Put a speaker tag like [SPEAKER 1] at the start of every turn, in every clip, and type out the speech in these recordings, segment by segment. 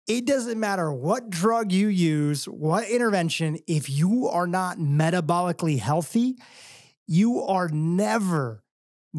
[SPEAKER 1] It doesn't matter what drug you use, what intervention, if you are not metabolically healthy, you are never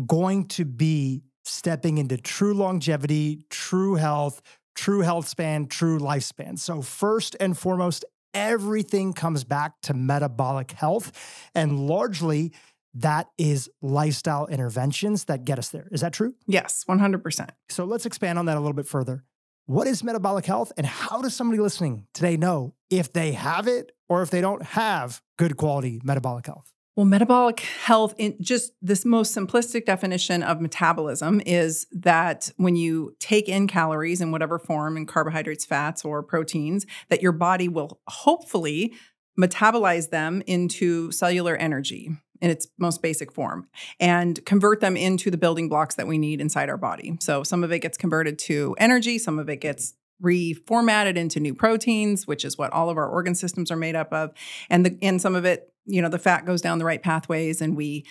[SPEAKER 1] going to be stepping into true longevity, true health span, true lifespan. So first and foremost, everything comes back to metabolic health. And largely, that is lifestyle interventions that get us there. Is that true?
[SPEAKER 2] Yes, 100%.
[SPEAKER 1] So let's expand on that a little bit further. What is metabolic health, and how does somebody listening today know if they have it or if they don't have good quality metabolic health?
[SPEAKER 2] Well, metabolic health, in just this most simplistic definition of metabolism, is that when you take in calories in whatever form, in carbohydrates, fats, or proteins, that your body will hopefully metabolize them into cellular energy in its most basic form and convert them into the building blocks that we need inside our body. So some of it gets converted to energy, some of it gets reformatted into new proteins, which is what all of our organ systems are made up of. And some of it, the fat goes down the right pathways and we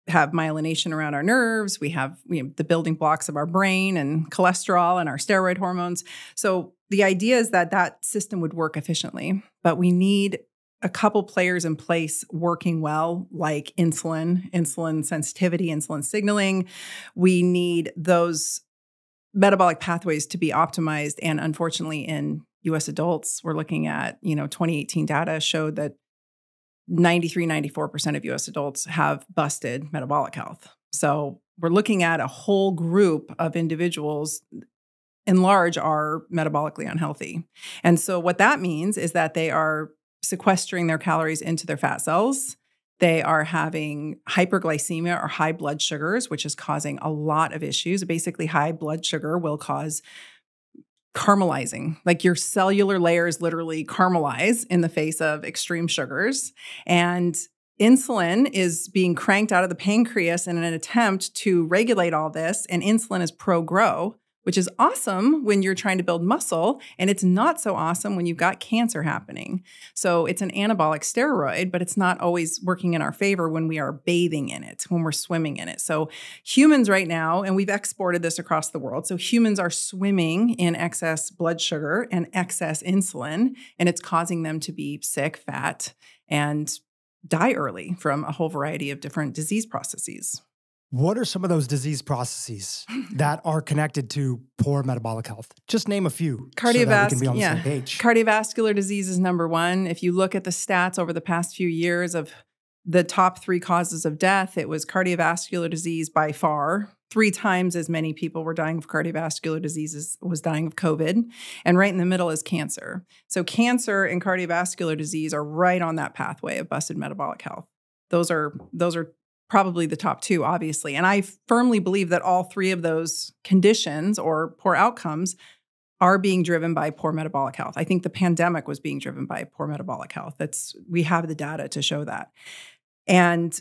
[SPEAKER 2] have myelination around our nerves. We have the building blocks of our brain and cholesterol and our steroid hormones. So the idea is that that system would work efficiently, but we need a couple players in place working well, like insulin sensitivity, insulin signaling. We need those metabolic pathways to be optimized. And unfortunately, in US adults, we're looking at, 2018 data showed that 94% of US adults have busted metabolic health. So we're looking at a whole group of individuals in large are metabolically unhealthy. And so what that means is that they are sequestering their calories into their fat cells. They are having hyperglycemia or high blood sugars, which is causing a lot of issues. Basically, high blood sugar will cause caramelizing. Like your cellular layers literally caramelize in the face of extreme sugars. And insulin is being cranked out of the pancreas in an attempt to regulate all this. And insulin is pro-grow, which is awesome when you're trying to build muscle, and it's not so awesome when you've got cancer happening. So it's an anabolic steroid, but it's not always working in our favor when we are bathing in it, when we're swimming in it. So humans right now, and we've exported this across the world, so humans are swimming in excess blood sugar and excess insulin, and it's causing them to be sick, fat, and die early from a whole variety of different disease processes.
[SPEAKER 1] What are some of those disease processes that are connected to poor metabolic health? Just name a few so that we can be on the same page.
[SPEAKER 2] Cardiovascular disease is number one. If you look at the stats over the past few years of the top 3 causes of death, it was cardiovascular disease by far. 3 times as many people were dying of cardiovascular disease as was dying of COVID. And right in the middle is cancer. So cancer and cardiovascular disease are right on that pathway of busted metabolic health. Those are probably the top 2, obviously. And I firmly believe that all 3 of those conditions or poor outcomes are being driven by poor metabolic health. I think the pandemic was being driven by poor metabolic health. We have the data to show that. And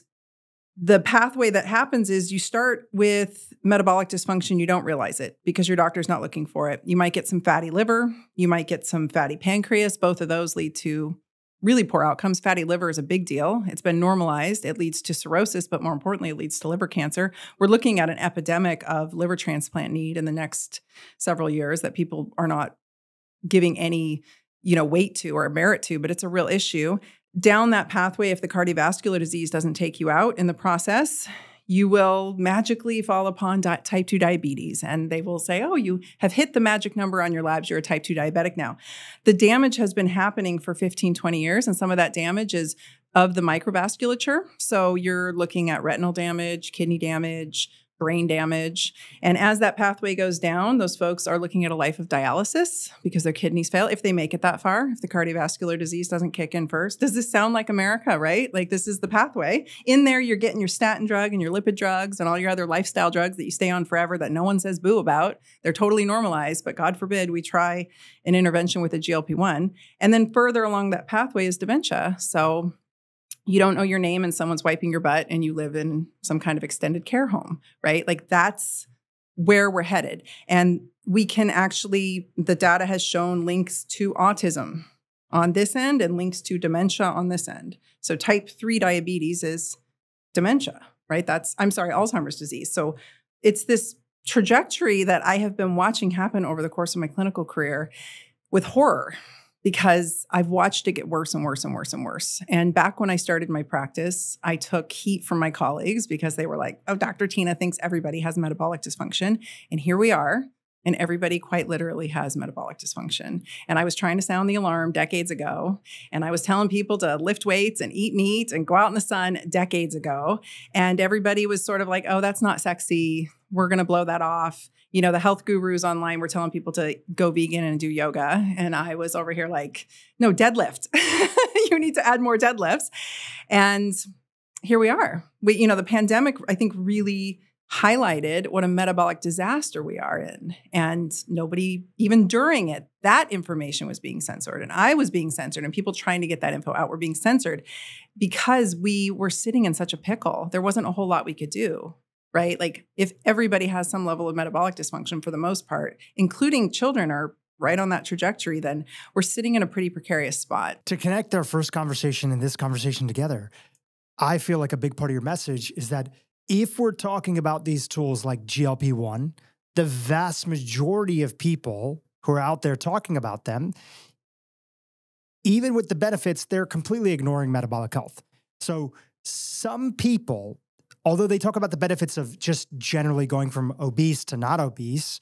[SPEAKER 2] the pathway that happens is you start with metabolic dysfunction. You don't realize it because your doctor's not looking for it. You might get some fatty liver. You might get some fatty pancreas. Both of those lead to really poor outcomes. Fatty liver is a big deal. It's been normalized. It leads to cirrhosis, but more importantly, it leads to liver cancer. We're looking at an epidemic of liver transplant need in the next several years that people are not giving any, weight to or merit to, but it's a real issue. Down that pathway, if the cardiovascular disease doesn't take you out in the process, you will magically fall upon type 2 diabetes. And they will say, oh, you have hit the magic number on your labs. You're a type 2 diabetic now. The damage has been happening for 15, 20 years. And some of that damage is of the microvasculature. So you're looking at retinal damage, kidney damage, brain damage. And as that pathway goes down, those folks are looking at a life of dialysis because their kidneys fail if they make it that far, if the cardiovascular disease doesn't kick in first. Does this sound like America, right? Like this is the pathway. In there, you're getting your statin drug and your lipid drugs and all your other lifestyle drugs that you stay on forever that no one says boo about. They're totally normalized, but God forbid we try an intervention with a GLP-1. And then further along that pathway is dementia. So you don't know your name and someone's wiping your butt and you live in some kind of extended care home, right? Like that's where we're headed. And we can actually, the data has shown links to autism on this end and links to dementia on this end. So type 3 diabetes is dementia, right? Alzheimer's disease. So it's this trajectory that I have been watching happen over the course of my clinical career. with horror because I've watched it get worse and worse and worse and worse. And back when I started my practice, I took heat from my colleagues because they were like, oh, Dr. Tyna thinks everybody has metabolic dysfunction. And here we are. And everybody quite literally has metabolic dysfunction. And I was trying to sound the alarm decades ago. And I was telling people to lift weights and eat meat and go out in the sun decades ago. And everybody was sort of like, oh, that's not sexy. We're going to blow that off. You know, the health gurus online were telling people to go vegan and do yoga. And I was over here like, no, deadlift. You need to add more deadlifts. And here we are. The pandemic, I think, really highlighted what a metabolic disaster we are in. And nobody, even during it, that information was being censored. And I was being censored. And people trying to get that info out were being censored because we were sitting in such a pickle. There wasn't a whole lot we could do, right? Like if everybody has some level of metabolic dysfunction for the most part, including children are right on that trajectory, then we're sitting in a pretty precarious spot.
[SPEAKER 1] To connect our first conversation and this conversation together, I feel like a big part of your message is that if we're talking about these tools like GLP-1, the vast majority of people who are out there talking about them, even with the benefits, they're completely ignoring metabolic health. So some people, although they talk about the benefits of just generally going from obese to not obese,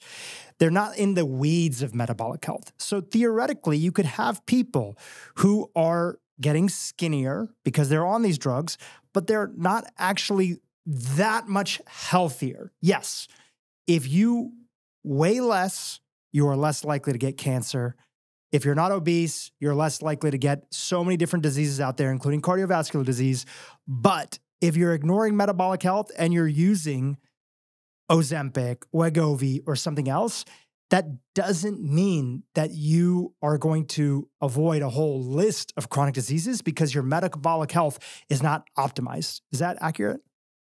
[SPEAKER 1] they're not in the weeds of metabolic health. So theoretically, you could have people who are getting skinnier because they're on these drugs, but they're not actually that much healthier. Yes, if you weigh less, you are less likely to get cancer. If you're not obese, you're less likely to get so many different diseases out there, including cardiovascular disease. But if you're ignoring metabolic health and you're using Ozempic, Wegovy, or something else, that doesn't mean that you are going to avoid a whole list of chronic diseases because your metabolic health is not optimized. Is that accurate?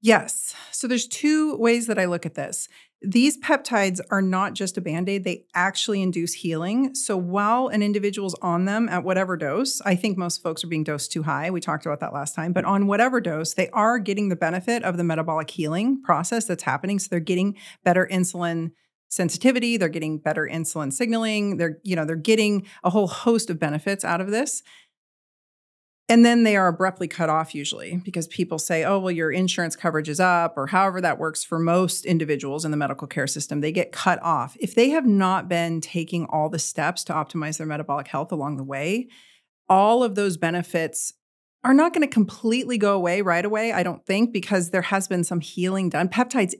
[SPEAKER 2] Yes. So there's two ways that I look at this. These peptides are not just a Band-Aid. They actually induce healing. So while an individual's on them at whatever dose, I think most folks are being dosed too high. We talked about that last time. But on whatever dose, they are getting the benefit of the metabolic healing process that's happening. So they're getting better insulin sensitivity. They're getting better insulin signaling. They're getting a whole host of benefits out of this. And then they are abruptly cut off usually because people say, oh, well, your insurance coverage is up, or however that works for most individuals in the medical care system. They get cut off. If they have not been taking all the steps to optimize their metabolic health along the way, all of those benefits are not going to completely go away right away, I don't think, because there has been some healing done. Peptides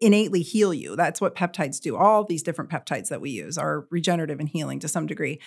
[SPEAKER 2] innately heal you. That's what peptides do. All these different peptides that we use are regenerative and healing to some degree.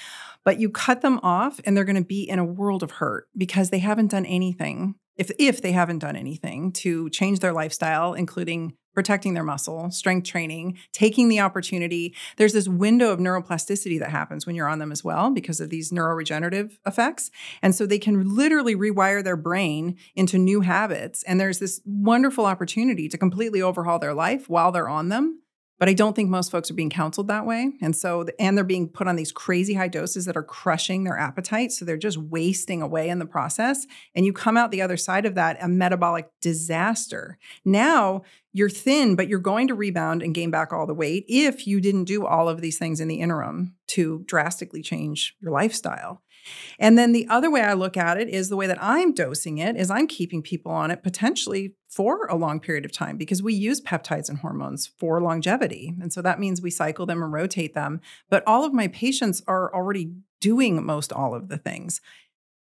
[SPEAKER 2] But you cut them off and they're going to be in a world of hurt because they haven't done anything, if they haven't done anything to change their lifestyle, including protecting their muscle, strength training, taking the opportunity. There's this window of neuroplasticity that happens when you're on them as well because of these neuroregenerative effects. And so they can literally rewire their brain into new habits. And there's this wonderful opportunity to completely overhaul their life while they're on them. But I don't think most folks are being counseled that way. And they're being put on these crazy high doses that are crushing their appetite. So they're just wasting away in the process. And you come out the other side of that, a metabolic disaster. Now you're thin, but you're going to rebound and gain back all the weight if you didn't do all of these things in the interim to drastically change your lifestyle. And then the other way I look at it is the way that I'm dosing it is I'm keeping people on it potentially for a long period of time because we use peptides and hormones for longevity. And so that means we cycle them and rotate them. But all of my patients are already doing most all of the things.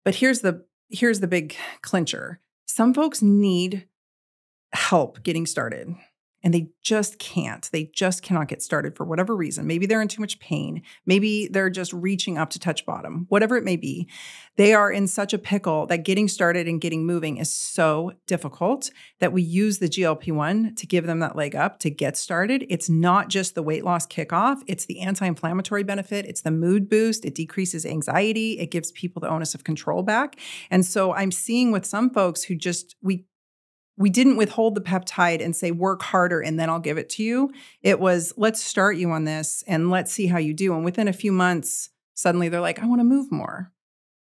[SPEAKER 2] But here's the big clincher. Some folks need help getting started. And they just can't. They just cannot get started for whatever reason. Maybe they're in too much pain. Maybe they're just reaching up to touch bottom. Whatever it may be, they are in such a pickle that getting started and getting moving is so difficult that we use the GLP-1 to give them that leg up to get started. It's not just the weight loss kickoff. It's the anti-inflammatory benefit. It's the mood boost. It decreases anxiety. It gives people the onus of control back. And so I'm seeing with some folks who just, we didn't withhold the peptide and say, work harder and then I'll give it to you. It was, let's start you on this and let's see how you do. And within a few months, suddenly they're like, I want to move more.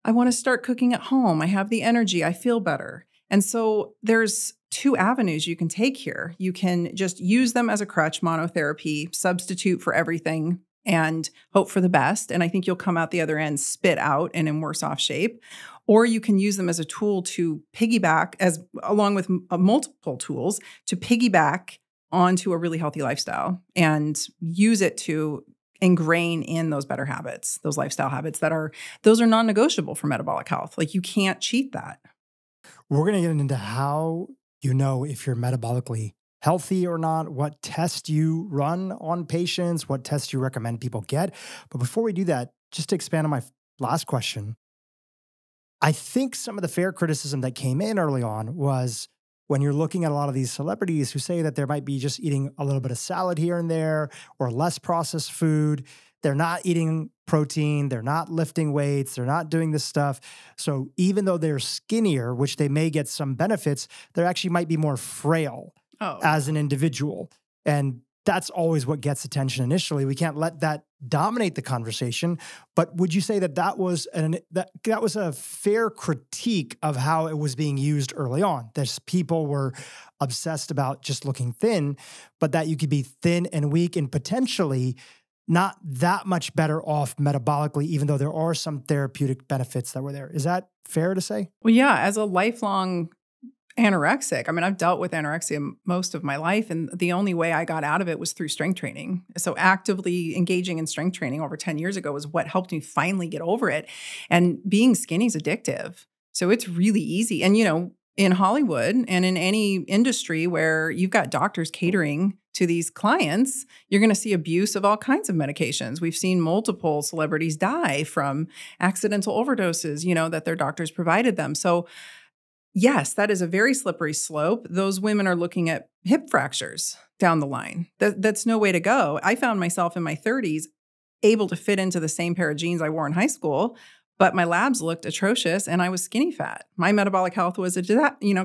[SPEAKER 2] I want to start cooking at home. I have the energy. I feel better. And so there's two avenues you can take here. You can just use them as a crutch, monotherapy, substitute for everything and hope for the best. And I think you'll come out the other end spit out and in worse off shape. Or you can use them as a tool to piggyback, along with multiple tools, to piggyback onto a really healthy lifestyle and use it to ingrain in those better habits, those lifestyle habits those are non-negotiable for metabolic health. Like, you can't cheat that.
[SPEAKER 1] We're going to get into how you know if you're metabolically healthy or not, what tests you run on patients, what tests you recommend people get. But before we do that, just to expand on my last question, I think some of the fair criticism that came in early on was when you're looking at a lot of these celebrities who say that they might be just eating a little bit of salad here and there or less processed food, they're not eating protein, they're not lifting weights, they're not doing this stuff. So even though they're skinnier, which they may get some benefits, they actually might be more frail as an individual. And that's always what gets attention initially. We can't let that dominate the conversation. But would you say that that was a fair critique of how it was being used early on? That people were obsessed about just looking thin, but that you could be thin and weak and potentially not that much better off metabolically, even though there are some therapeutic benefits that were there. Is that fair to say?
[SPEAKER 2] Well, yeah, as a lifelong anorexic, I mean, I've dealt with anorexia most of my life, and the only way I got out of it was through strength training. So actively engaging in strength training over 10 years ago was what helped me finally get over it. And being skinny is addictive. So it's really easy. And, in Hollywood and in any industry where you've got doctors catering to these clients, you're going to see abuse of all kinds of medications. We've seen multiple celebrities die from accidental overdoses, that their doctors provided them. So yes, that is a very slippery slope. Those women are looking at hip fractures down the line. That's no way to go. I found myself in my 30s able to fit into the same pair of jeans I wore in high school, but my labs looked atrocious and I was skinny fat. My metabolic health was a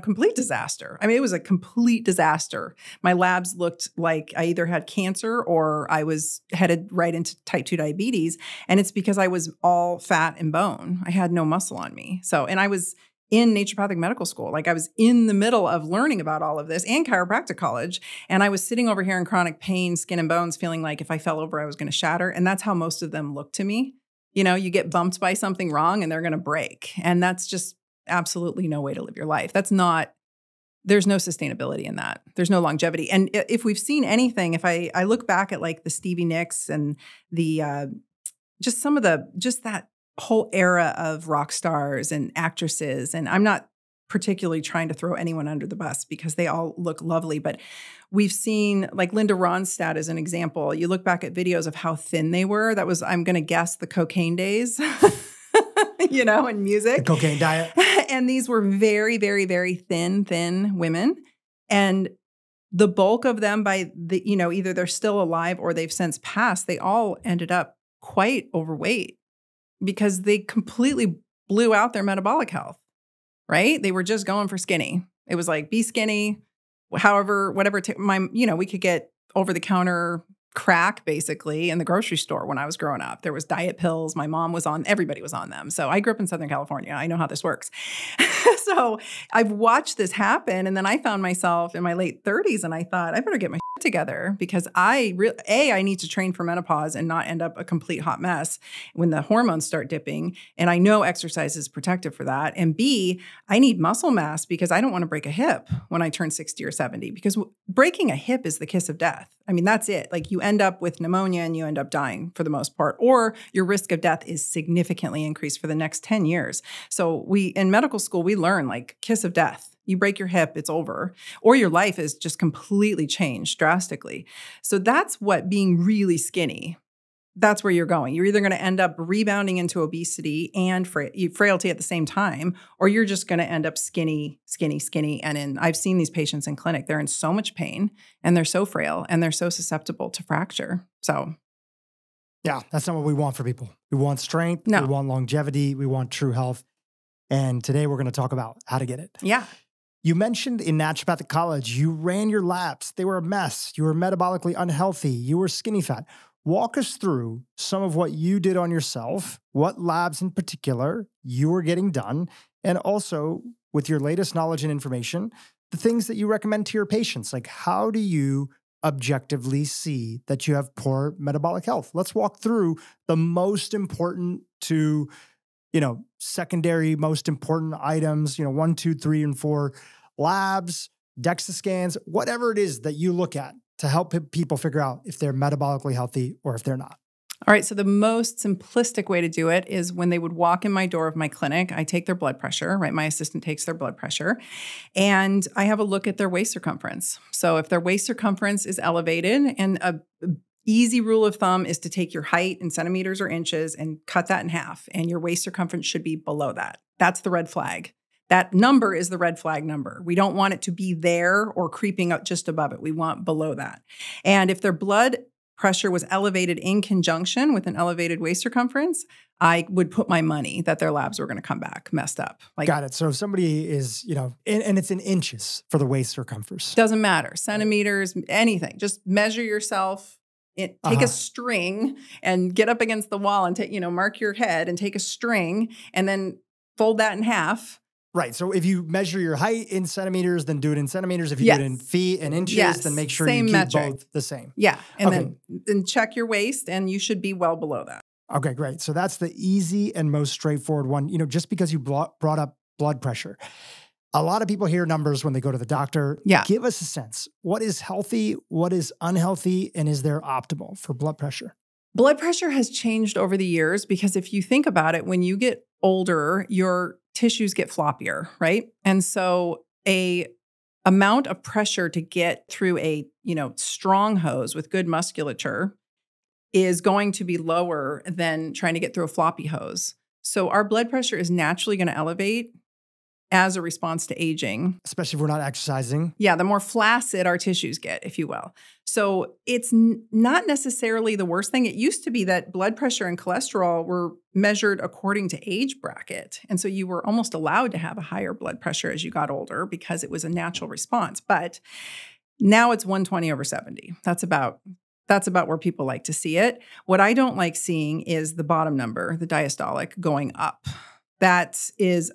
[SPEAKER 2] complete disaster. I mean, it was a complete disaster. My labs looked like I either had cancer or I was headed right into type 2 diabetes. And it's because I was all fat and bone. I had no muscle on me. And I was in naturopathic medical school. Like, I was in the middle of learning about all of this and chiropractic college. And I was sitting over here in chronic pain, skin and bones, feeling like if I fell over, I was going to shatter. And that's how most of them look to me. You get bumped by something wrong and they're going to break. And that's just absolutely no way to live your life. There's no sustainability in that. There's no longevity. And if we've seen anything, if I look back at like the Stevie Nicks and the, just that whole era of rock stars and actresses, and I'm not particularly trying to throw anyone under the bus because they all look lovely, but we've seen like Linda Ronstadt as an example. You look back at videos of how thin they were. That was, I'm going to guess, the cocaine days, in music.
[SPEAKER 1] The cocaine diet.
[SPEAKER 2] And these were very, very, very thin women. And the bulk of them either they're still alive or they've since passed, they all ended up quite overweight because they completely blew out their metabolic health. Right? They were just going for skinny. It was like, be skinny, however, whatever. We could get over-the-counter crack basically in the grocery store when I was growing up. There was diet pills. My mom was on, everybody was on them. So I grew up in Southern California. I know how this works. So I've watched this happen. And then I found myself in my late 30s and I thought, I better get my shit together because I need to train for menopause and not end up a complete hot mess when the hormones start dipping. And I know exercise is protective for that. And B, I need muscle mass because I don't want to break a hip when I turn 60 or 70 because breaking a hip is the kiss of death. I mean, that's it. Like, you end up with pneumonia and you end up dying for the most part, or your risk of death is significantly increased for the next 10 years. So in medical school, we learn like kiss of death. You break your hip, it's over, or your life is just completely changed drastically. So that's what being really skinny, that's where you're going. You're either going to end up rebounding into obesity and frailty at the same time, or you're just going to end up skinny. And I've seen these patients in clinic, they're in so much pain and they're so frail and they're so susceptible to fracture. So
[SPEAKER 1] yeah, that's not what we want for people. We want strength.
[SPEAKER 2] No.
[SPEAKER 1] We want longevity. We want true health. And today we're going to talk about how to get it.
[SPEAKER 2] Yeah.
[SPEAKER 1] You mentioned in naturopathic college, you ran your labs. They were a mess. You were metabolically unhealthy. You were skinny fat. Walk us through some of what you did on yourself, what labs in particular you were getting done, and also with your latest knowledge and information, the things that you recommend to your patients. Like, how do you objectively see that you have poor metabolic health? Let's walk through the most important to, secondary, most important items, 1, 2, 3, and 4 labs, DEXA scans, whatever it is that you look at to help people figure out if they're metabolically healthy or if they're not.
[SPEAKER 2] All right. So the most simplistic way to do it is when they would walk in my door of my clinic, I take their blood pressure, right? My assistant takes their blood pressure and I have a look at their waist circumference. So if their waist circumference is elevated, and a easy rule of thumb is to take your height in centimeters or inches and cut that in half, and your waist circumference should be below that. That's the red flag. That number is the red flag number. We don't want it to be there or creeping up just above it. We want below that. And if their blood pressure was elevated in conjunction with an elevated waist circumference, I would put my money that their labs were going to come back messed up.
[SPEAKER 1] Got it. So if somebody is, and it's in inches for the waist circumference.
[SPEAKER 2] Doesn't matter. Centimeters, anything. Just measure yourself. Take a string and get up against the wall and take, mark your head and take a string and then fold that in half.
[SPEAKER 1] Right. So if you measure your height in centimeters, then do it in centimeters. If you do it in feet and inches, then make sure you keep both the same.
[SPEAKER 2] Yeah. And then check your waist and you should be well below that.
[SPEAKER 1] Okay, great. So that's the easy and most straightforward one. Just because you brought up blood pressure. A lot of people hear numbers when they go to the doctor.
[SPEAKER 2] Yeah.
[SPEAKER 1] Give us a sense. What is healthy? What is unhealthy? And is there optimal for blood pressure?
[SPEAKER 2] Blood pressure has changed over the years because if you think about it, when you get older, your tissues get floppier, right? And so a amount of pressure to get through a, strong hose with good musculature is going to be lower than trying to get through a floppy hose. So our blood pressure is naturally going to elevate as a response to aging.
[SPEAKER 1] Especially if we're not exercising.
[SPEAKER 2] Yeah, the more flaccid our tissues get, if you will. So it's not necessarily the worst thing. It used to be that blood pressure and cholesterol were measured according to age bracket. And so you were almost allowed to have a higher blood pressure as you got older because it was a natural response. But now it's 120/70. That's about where people like to see it. What I don't like seeing is the bottom number, the diastolic, going up. That is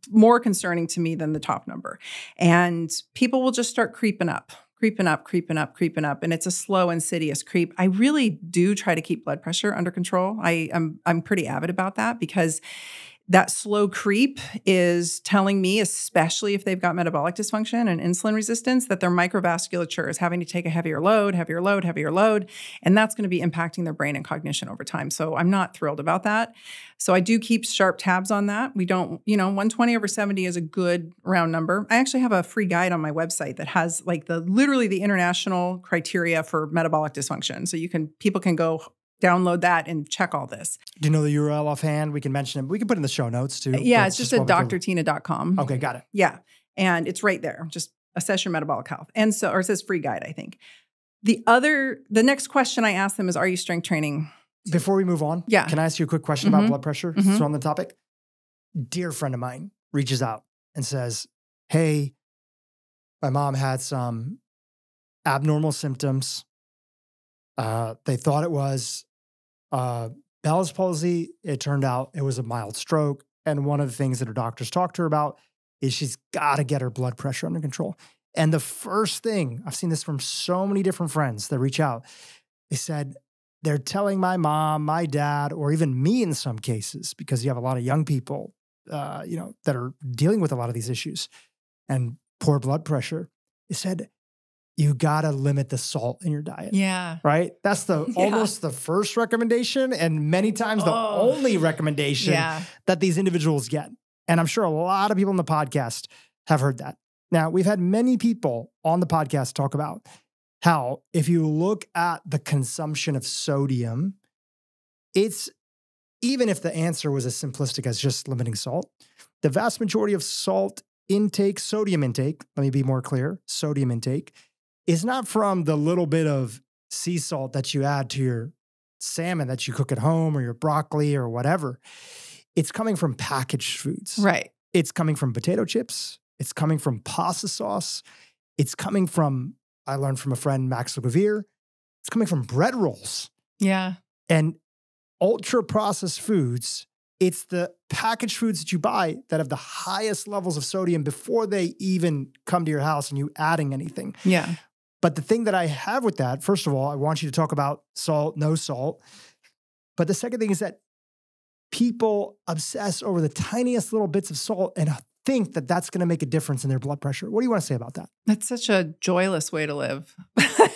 [SPEAKER 2] more concerning to me than the top number. And people will just start creeping up. And it's a slow, insidious creep. I really do try to keep blood pressure under control. I'm pretty avid about that because that slow creep is telling me, especially if they've got metabolic dysfunction and insulin resistance, that their microvasculature is having to take a heavier load. And that's going to be impacting their brain and cognition over time. So I'm not thrilled about that. So I do keep sharp tabs on that. We don't, 120/70 is a good round number. I actually have a free guide on my website that has literally the international criteria for metabolic dysfunction. So people can go download that and check all this.
[SPEAKER 1] Do you know the URL offhand? We can mention it. We can put it in the show notes too.
[SPEAKER 2] Yeah, it's just at drtyna.com.
[SPEAKER 1] Okay, got it.
[SPEAKER 2] Yeah. And it's right there. Just assess your metabolic health. And so, or it says free guide, I think. The next question I ask them is, are you strength training?
[SPEAKER 1] Before we move on, can I ask you a quick question about blood pressure? So on the topic, dear friend of mine reaches out and says, hey, my mom had some abnormal symptoms. They thought it was Bell's palsy. It turned out it was a mild stroke. And one of the things that her doctors talked to her about is she's got to get her blood pressure under control. And the first thing, I've seen this from so many different friends that reach out, they said they're telling my mom, my dad, or even me in some cases, because you have a lot of young people, that are dealing with a lot of these issues and poor blood pressure. They said, you got to limit the salt in your diet.
[SPEAKER 2] Yeah.
[SPEAKER 1] Right? That's almost the first recommendation and many times the only recommendation that these individuals get. And I'm sure a lot of people on the podcast have heard that. Now, we've had many people on the podcast talk about how if you look at the consumption of sodium, it's, even if the answer was as simplistic as just limiting salt, the vast majority of salt intake, sodium intake, let me be more clear, sodium intake, is not from the little bit of sea salt that you add to your salmon that you cook at home or your broccoli or whatever. It's coming from packaged foods.
[SPEAKER 2] Right.
[SPEAKER 1] It's coming from potato chips. It's coming from pasta sauce. It's coming from, I learned from a friend, Max Lagavere, it's coming from bread rolls.
[SPEAKER 2] Yeah.
[SPEAKER 1] And ultra processed foods, it's the packaged foods that you buy that have the highest levels of sodium before they even come to your house and you adding anything.
[SPEAKER 2] Yeah.
[SPEAKER 1] But the thing that I have with that, first of all, I want you to talk about salt, no salt. But the second thing is that people obsess over the tiniest little bits of salt and think that that's going to make a difference in their blood pressure. What do you want to say about that?
[SPEAKER 2] That's such a joyless way to live. I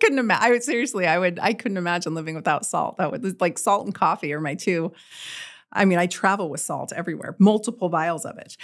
[SPEAKER 2] couldn't imagine. I couldn't imagine living without salt. That would, like, salt and coffee are my two. I mean, I travel with salt everywhere, multiple vials of it.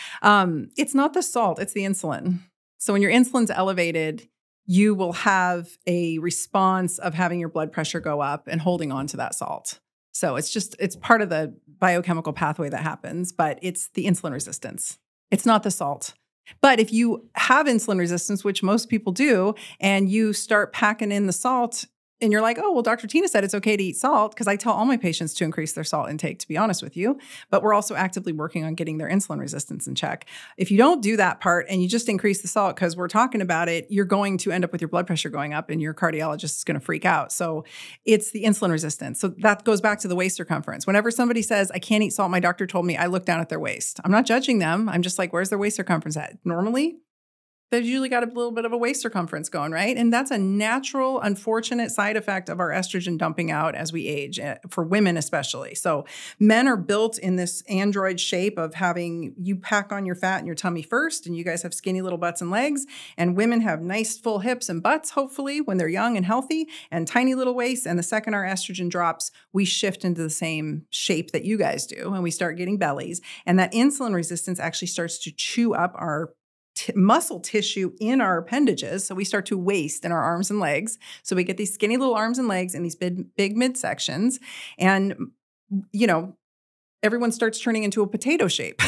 [SPEAKER 2] It's not the salt, it's the insulin. So when your insulin's elevated, you will have a response of having your blood pressure go up and holding on to that salt. So it's part of the biochemical pathway that happens, but it's the insulin resistance. It's not the salt. But if you have insulin resistance, which most people do, and you start packing in the salt, and you're like, oh, well, Dr. Tyna said it's okay to eat salt, because I tell all my patients to increase their salt intake, to be honest with you. But we're also actively working on getting their insulin resistance in check. If you don't do that part and you just increase the salt because we're talking about it, you're going to end up with your blood pressure going up and your cardiologist is going to freak out. So it's the insulin resistance. So that goes back to the waist circumference. Whenever somebody says, I can't eat salt, my doctor told me, I look down at their waist. I'm not judging them. I'm just like, where's their waist circumference at? Normally, they've usually got a little bit of a waist circumference going, right? And that's a natural, unfortunate side effect of our estrogen dumping out as we age, for women especially. So men are built in this android shape of having you pack on your fat in your tummy first, and you guys have skinny little butts and legs, and women have nice full hips and butts, hopefully, when they're young and healthy, and tiny little waists. And the second our estrogen drops, we shift into the same shape that you guys do, and we start getting bellies. And that insulin resistance actually starts to chew up our muscle tissue in our appendages. So we start to waste in our arms and legs. So we get these skinny little arms and legs and these big midsections. And, you know, everyone starts turning into a potato shape.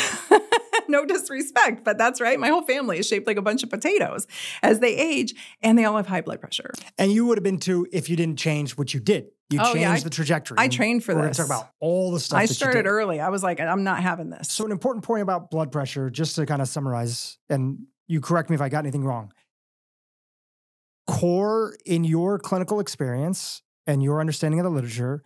[SPEAKER 2] No disrespect, but that's right. My whole family is shaped like a bunch of potatoes as they age, and they all have high blood pressure.
[SPEAKER 1] And you would have been too if you didn't change what you did. You changed the trajectory.
[SPEAKER 2] I trained for this.
[SPEAKER 1] We're going to talk about all the stuff
[SPEAKER 2] I started early. I was like, I'm not having this.
[SPEAKER 1] So an important point about blood pressure, just to kind of summarize, and you correct me if I got anything wrong. Core in your clinical experience and your understanding of the literature,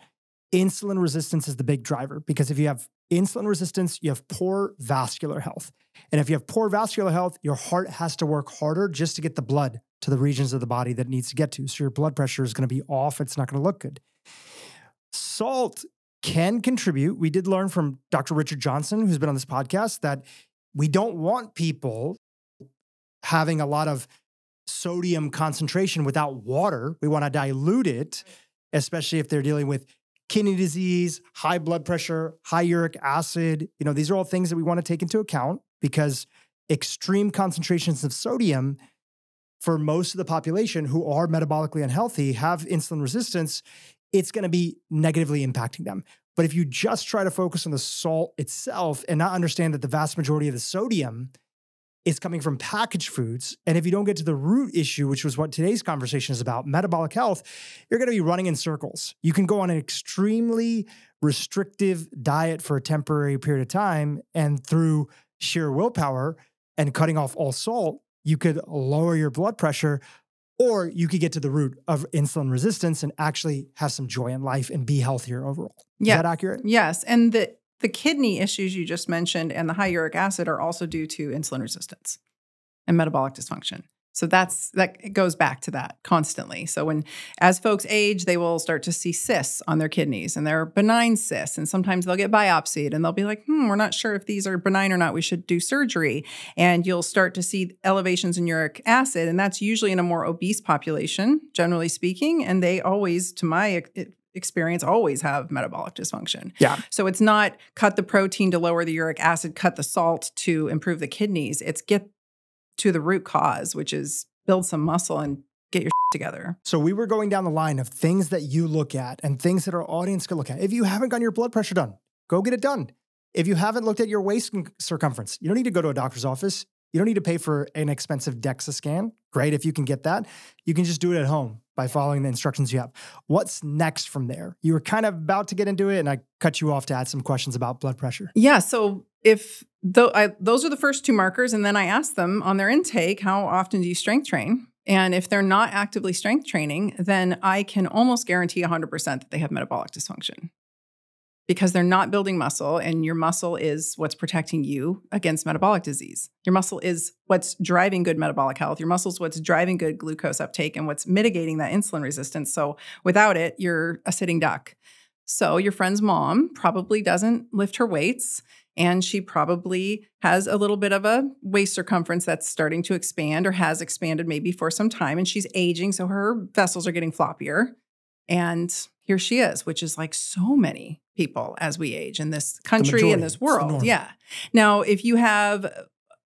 [SPEAKER 1] insulin resistance is the big driver, because if you have insulin resistance, you have poor vascular health. And if you have poor vascular health, your heart has to work harder just to get the blood to the regions of the body that it needs to get to. So your blood pressure is going to be off. It's not going to look good. Salt can contribute. We did learn from Dr. Richard Johnson, who's been on this podcast, that we don't want people having a lot of sodium concentration without water. We want to dilute it, especially if they're dealing with kidney disease, high blood pressure, high uric acid. You know, these are all things that we want to take into account, because extreme concentrations of sodium for most of the population who are metabolically unhealthy, have insulin resistance, it's going to be negatively impacting them. But if you just try to focus on the salt itself and not understand that the vast majority of the sodium is coming from packaged foods, and if you don't get to the root issue, which was what today's conversation is about, metabolic health, you're going to be running in circles. You can go on an extremely restrictive diet for a temporary period of time, and through sheer willpower and cutting off all salt, you could lower your blood pressure, or you could get to the root of insulin resistance and actually have some joy in life and be healthier overall. Is that accurate?
[SPEAKER 2] Yes. And the kidney issues you just mentioned and the high uric acid are also due to insulin resistance and metabolic dysfunction. So that goes back to that constantly. So as folks age, they will start to see cysts on their kidneys, and they're benign cysts. And sometimes they'll get biopsied and they'll be like, we're not sure if these are benign or not. We should do surgery. And you'll start to see elevations in uric acid. And that's usually in a more obese population, generally speaking. And they always, to my experience, always have metabolic dysfunction.
[SPEAKER 1] Yeah.
[SPEAKER 2] So it's not cut the protein to lower the uric acid, cut the salt to improve the kidneys. It's get to the root cause, which is build some muscle and get your together.
[SPEAKER 1] So we were going down the line of things that you look at and things that our audience could look at. If you haven't gotten your blood pressure done, go get it done. If you haven't looked at your waist circumference, you don't need to go to a doctor's office. You don't need to pay for an expensive DEXA scan. Great if you can get that. You can just do it at home by following the instructions you have. What's next from there? You were kind of about to get into it, and I cut you off to add some questions about blood pressure.
[SPEAKER 2] Yeah, so if those are the first two markers, and then I ask them on their intake, how often do you strength train? And if they're not actively strength training, then I can almost guarantee 100% that they have metabolic dysfunction. because they're not building muscle, and your muscle is what's protecting you against metabolic disease. Your muscle is what's driving good metabolic health. Your muscle is what's driving good glucose uptake and what's mitigating that insulin resistance. So without it, you're a sitting duck. So your friend's mom probably doesn't lift her weights, and she probably has a little bit of a waist circumference that's starting to expand or has expanded maybe for some time, and she's aging, so her vessels are getting floppier. And here she is, which is like so many people as we age in this country, in this world. Yeah. Now, if you have,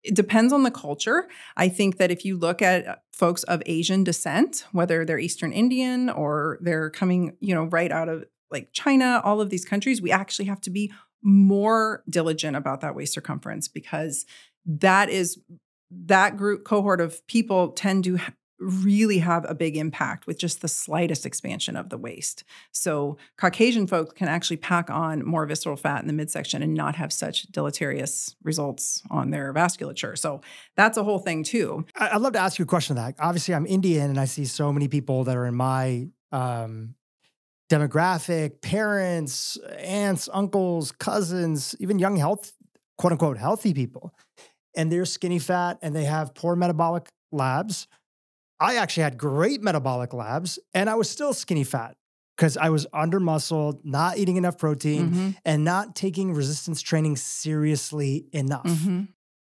[SPEAKER 2] it depends on the culture. I think that if you look at folks of Asian descent, whether they're Eastern Indian or they're coming, right out of like China, all of these countries, we actually have to be more diligent about that waist circumference, because that cohort of people tend to really have a big impact with just the slightest expansion of the waist. So Caucasian folks can actually pack on more visceral fat in the midsection and not have such deleterious results on their vasculature. So that's a whole thing too.
[SPEAKER 1] I'd love to ask you a question on that. Obviously, I'm Indian, and I see so many people that are in my demographic, parents, aunts, uncles, cousins, even young quote unquote, healthy people. And they're skinny fat and they have poor metabolic labs. I actually had great metabolic labs, and I was still skinny fat because I was under muscled, not eating enough protein, and not taking resistance training seriously enough.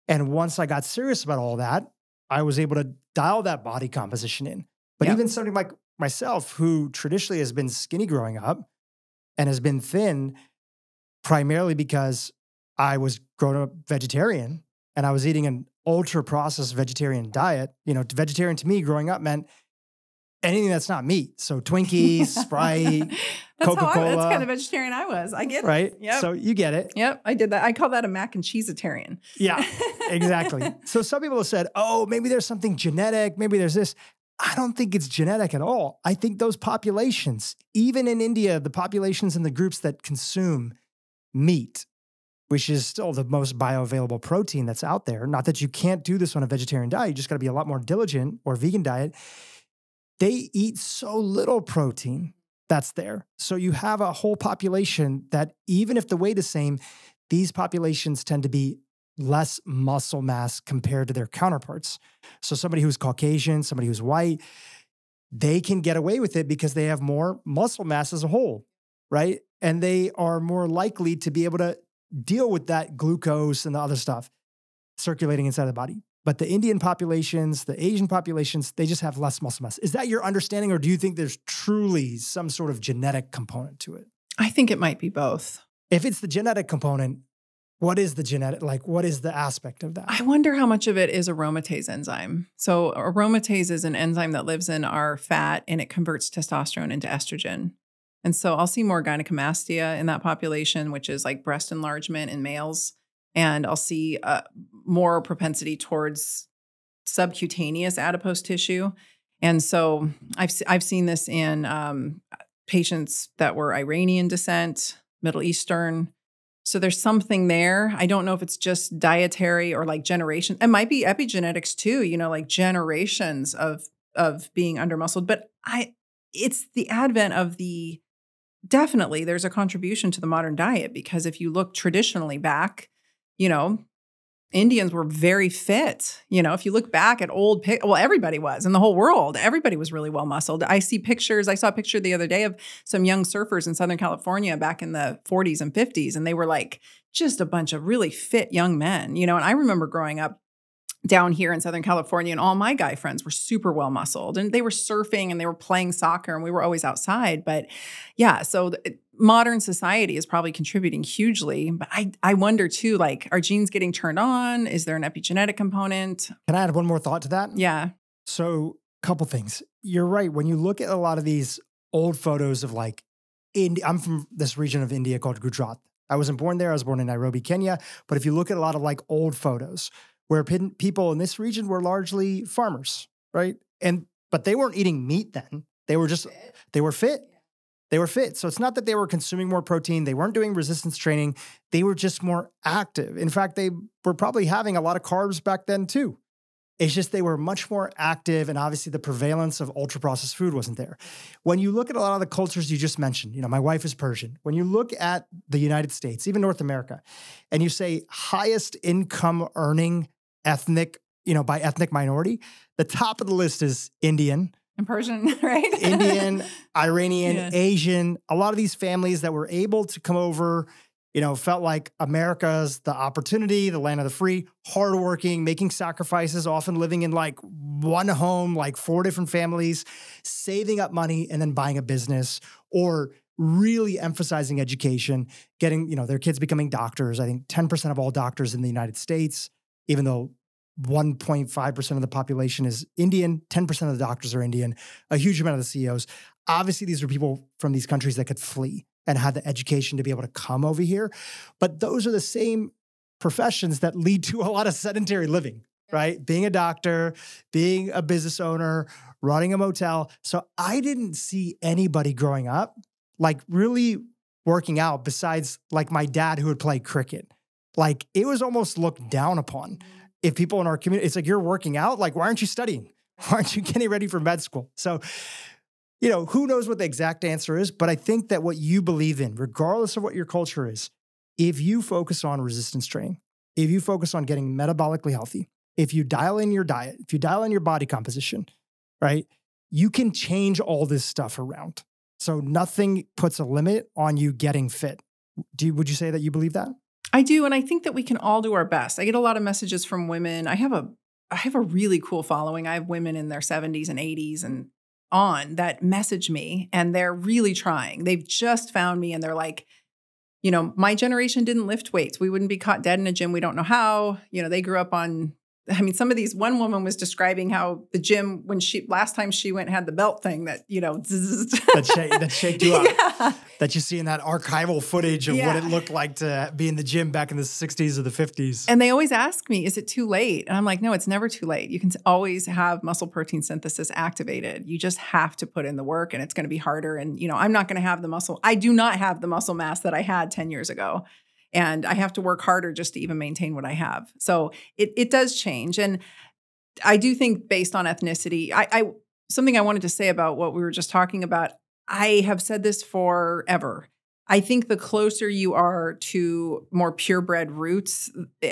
[SPEAKER 1] And once I got serious about all that, I was able to dial that body composition in. But even somebody like myself, who traditionally has been skinny growing up and has been thin primarily because I was grown up vegetarian and I was eating an ultra-processed vegetarian diet. Vegetarian to me growing up meant anything that's not meat. So Twinkies, Sprite, Coca-Cola.
[SPEAKER 2] That's kind of vegetarian I was. I get it.
[SPEAKER 1] Right?
[SPEAKER 2] Yep.
[SPEAKER 1] So you get it.
[SPEAKER 2] Yep, I did that. I call that a mac and cheeseitarian.
[SPEAKER 1] Yeah, exactly. So some people have said, oh, maybe there's something genetic. Maybe there's this. I don't think it's genetic at all. I think those populations, even in India, the populations in the groups that consume meat, which is still the most bioavailable protein that's out there. Not that you can't do this on a vegetarian diet. You just got to be a lot more diligent, or vegan diet. They eat so little protein that's there. So you have a whole population that, even if the weight is same, these populations tend to be less muscle mass compared to their counterparts. So somebody who's Caucasian, somebody who's white, they can get away with it because they have more muscle mass as a whole, right? And they are more likely to be able to deal with that glucose and the other stuff circulating inside the body. But the Indian populations, the Asian populations, they just have less muscle mass. Is that your understanding, or do you think there's truly some sort of genetic component to it?
[SPEAKER 2] I think it might be both.
[SPEAKER 1] If it's the genetic component, what is the genetic, what is the aspect of that?
[SPEAKER 2] I wonder how much of it is aromatase enzyme. So aromatase is an enzyme that lives in our fat, and it converts testosterone into estrogen. And so I'll see more gynecomastia in that population, which is like breast enlargement in males. And I'll see more propensity towards subcutaneous adipose tissue. And so I've seen this in patients that were Iranian descent, Middle Eastern. So there's something there. I don't know if it's just dietary or like generation. It might be epigenetics too, like generations of being undermuscled. But it's the advent of definitely there's a contribution to the modern diet, because if you look traditionally back, Indians were very fit. If you look back at old, everybody was in the whole world. Everybody was really well muscled. I saw a picture the other day of some young surfers in Southern California back in the 40s and 50s. And they were like just a bunch of really fit young men, and I remember growing up down here in Southern California, and all my guy friends were super well muscled, and they were surfing and they were playing soccer, and we were always outside. But yeah, so modern society is probably contributing hugely. But I wonder too, are genes getting turned on? Is there an epigenetic component?
[SPEAKER 1] Can I add one more thought to that?
[SPEAKER 2] Yeah.
[SPEAKER 1] So a couple things. You're right. When you look at a lot of these old photos of I'm from this region of India called Gujarat. I wasn't born there. I was born in Nairobi, Kenya. But if you look at a lot of old photos, where people in this region were largely farmers, right? But they weren't eating meat then. They were fit. They were fit. So it's not that they were consuming more protein. They weren't doing resistance training. They were just more active. In fact, they were probably having a lot of carbs back then too. It's just they were much more active, and obviously the prevalence of ultra-processed food wasn't there. When you look at a lot of the cultures you just mentioned, my wife is Persian. When you look at the United States, even North America, and you say highest income earning ethnic, by ethnic minority, the top of the list is Indian.
[SPEAKER 2] And Persian, right?
[SPEAKER 1] Indian, Iranian, Asian, a lot of these families that were able to come over, felt like America's the opportunity, the land of the free, hardworking, making sacrifices, often living in like one home, like 4 different families, saving up money and then buying a business, or really emphasizing education, getting, their kids becoming doctors. I think 10% of all doctors in the United States, even though 1.5% of the population is Indian, 10% of the doctors are Indian, a huge amount of the CEOs. Obviously, these are people from these countries that could flee and had the education to be able to come over here. But those are the same professions that lead to a lot of sedentary living, right? Being a doctor, being a business owner, running a motel. So I didn't see anybody growing up like really working out besides like my dad who would play cricket. Like it was almost looked down upon. If people in our community, it's like, you're working out, like, why aren't you studying? Why aren't you getting ready for med school? So, who knows what the exact answer is, but I think that what you believe in, regardless of what your culture is, if you focus on resistance training, if you focus on getting metabolically healthy, if you dial in your diet, if you dial in your body composition, right, you can change all this stuff around. So nothing puts a limit on you getting fit. Would you say that you believe that?
[SPEAKER 2] I do. And I think that we can all do our best. I get a lot of messages from women. I have a really cool following. I have women in their 70s and 80s and on that message me, and they're really trying. They've just found me and they're like, my generation didn't lift weights. We wouldn't be caught dead in a gym. We don't know how. They grew up on, some of these, one woman was describing how the gym, when last time she went, had the belt thing that,
[SPEAKER 1] that shaked you up. Yeah. That you see in that archival footage of what it looked like to be in the gym back in the 60s or the 50s.
[SPEAKER 2] And they always ask me, is it too late? And I'm like, no, it's never too late. You can always have muscle protein synthesis activated. You just have to put in the work, and it's going to be harder. And, I'm not going to have the muscle. I do not have the muscle mass that I had 10 years ago. And I have to work harder just to even maintain what I have. So it does change. And I do think based on ethnicity, something I wanted to say about what we were just talking about, I have said this forever. I think the closer you are to more purebred roots,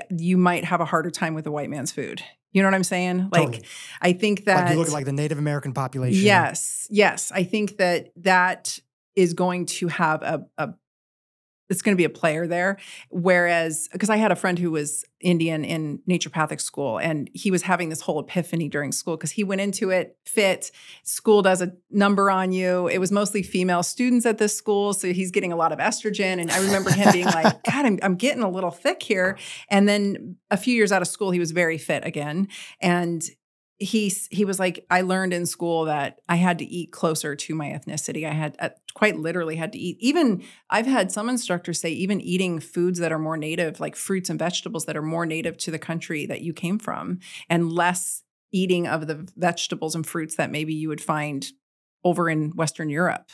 [SPEAKER 2] you might have a harder time with a white man's food. You know what I'm saying? Like, totally. I think that—
[SPEAKER 1] Like you look at like the Native American population.
[SPEAKER 2] Yes. I think that is going to have it's going to be a player there. Whereas, because I had a friend who was Indian in naturopathic school, and he was having this whole epiphany during school because he went into it fit. School does a number on you. It was mostly female students at this school, so he's getting a lot of estrogen. And I remember him being like, God, I'm getting a little thick here. And then a few years out of school, he was very fit again. And he was like, I learned in school that I had to eat closer to my ethnicity. I had quite literally had to eat. Even I've had some instructors say even eating foods that are more native, like fruits and vegetables that are more native to the country that you came from, and less eating of the vegetables and fruits that maybe you would find over in Western Europe.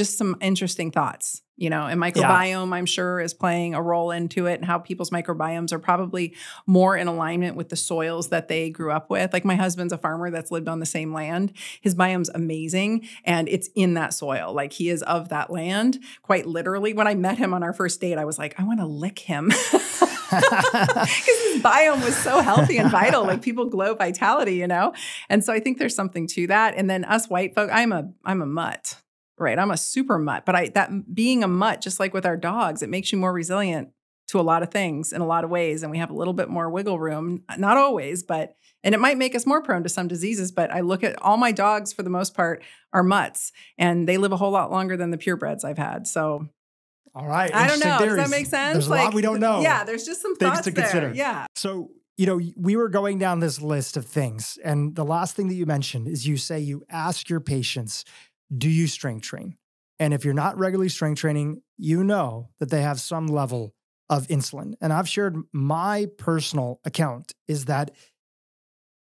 [SPEAKER 2] Some interesting thoughts, and microbiome, I'm sure, is playing a role into it, and how people's microbiomes are probably more in alignment with the soils that they grew up with. Like my husband's a farmer that's lived on the same land. His biome's amazing, and it's in that soil. Like he is of that land, quite literally. When I met him on our first date, I was like, I want to lick him. Because his biome was so healthy and vital. Like people glow vitality, And so I think there's something to that. And then us white folk, I'm a mutt. Right. I'm a super mutt, but that being a mutt, just like with our dogs, it makes you more resilient to a lot of things in a lot of ways. And we have a little bit more wiggle room, not always, and it might make us more prone to some diseases. But I look at all my dogs, for the most part, are mutts, and they live a whole lot longer than the purebreds I've had. So,
[SPEAKER 1] all right.
[SPEAKER 2] I don't know. Does that make sense?
[SPEAKER 1] There's a lot we don't know.
[SPEAKER 2] Yeah. There's just some things to consider. Yeah.
[SPEAKER 1] So, we were going down this list of things, and the last thing that you mentioned is you ask your patients, do you strength train? And if you're not regularly strength training, you know that they have some level of insulin. And I've shared my personal account is that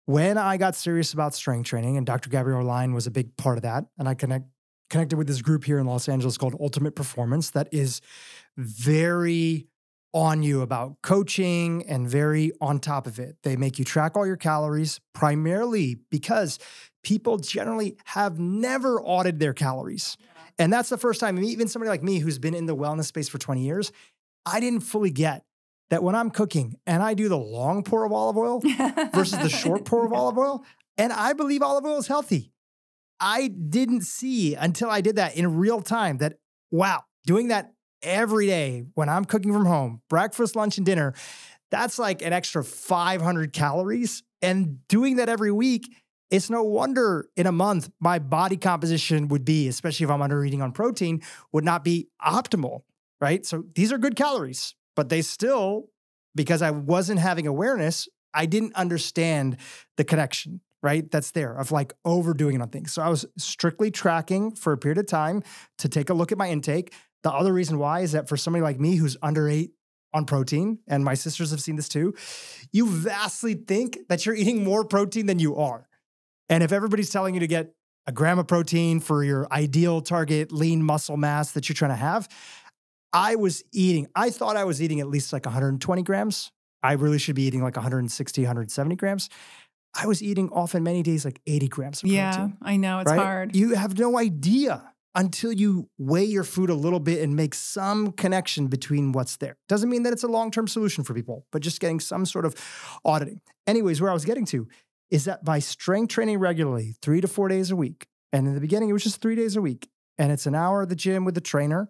[SPEAKER 1] when I got serious about strength training, and Dr. Gabrielle Line was a big part of that, and I connected with this group here in Los Angeles called Ultimate Performance that is very on you about coaching and very on top of it. They make you track all your calories, primarily because people generally have never audited their calories. And that's the first time, even somebody like me who's been in the wellness space for 20 years, I didn't fully get that when I'm cooking and I do the long pour of olive oil versus the short pour of olive oil, and I believe olive oil is healthy. I didn't see until I did that in real time that, wow, doing that every day when I'm cooking from home, breakfast, lunch, and dinner, that's like an extra 500 calories. And doing that every week, it's no wonder in a month, my body composition would be, especially if I'm under eating on protein, would not be optimal, right? So these are good calories, but they still, because I wasn't having awareness, I didn't understand the connection, right? That's there of like overdoing it on things. So I was strictly tracking for a period of time to take a look at my intake. The other reason why is that for somebody like me who's underweight on protein, and my sisters have seen this too, you vastly think that you're eating more protein than you are. And if everybody's telling you to get a gram of protein for your ideal target lean muscle mass that you're trying to have, I thought I was eating at least like 120 grams. I really should be eating like 160, 170 grams. I was eating often many days like 80 grams of protein.
[SPEAKER 2] Yeah, I know. It's hard.
[SPEAKER 1] You have no idea until you weigh your food a little bit and make some connection between what's there. Doesn't mean that it's a long-term solution for people, but just getting some sort of auditing. Anyways, where I was getting to is that by strength training regularly, 3 to 4 days a week, and in the beginning, it was just 3 days a week, and it's an hour at the gym with the trainer,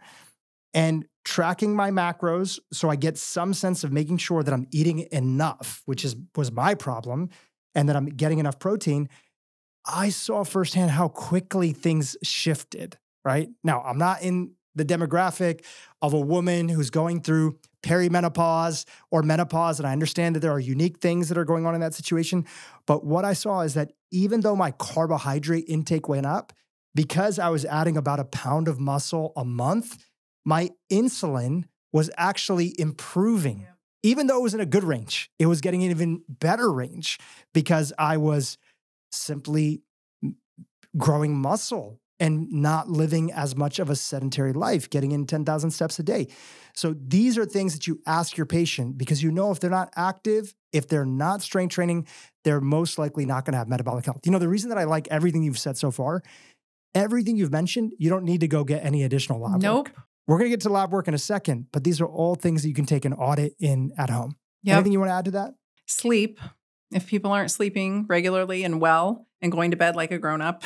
[SPEAKER 1] and tracking my macros so I get some sense of making sure that I'm eating enough, which was my problem, and that I'm getting enough protein, I saw firsthand how quickly things shifted, right? Now, I'm not in the demographic of a woman who's going through perimenopause or menopause, and I understand that there are unique things that are going on in that situation. But what I saw is that even though my carbohydrate intake went up, because I was adding about a pound of muscle a month, my insulin was actually improving. Yeah. Even though it was in a good range, it was getting an even better range because I was simply growing muscle and not living as much of a sedentary life, getting in 10,000 steps a day. So these are things that you ask your patient because you know if they're not active, if they're not strength training, they're most likely not going to have metabolic health. You know, the reason that I like everything you've said so far, everything you've mentioned, you don't need to go get any additional lab work. We're going to get to lab work in a second, but these are all things that you can take an audit in at home. Yep. Anything you want to add to that?
[SPEAKER 2] Sleep. If people aren't sleeping regularly and well and going to bed like a grown-up,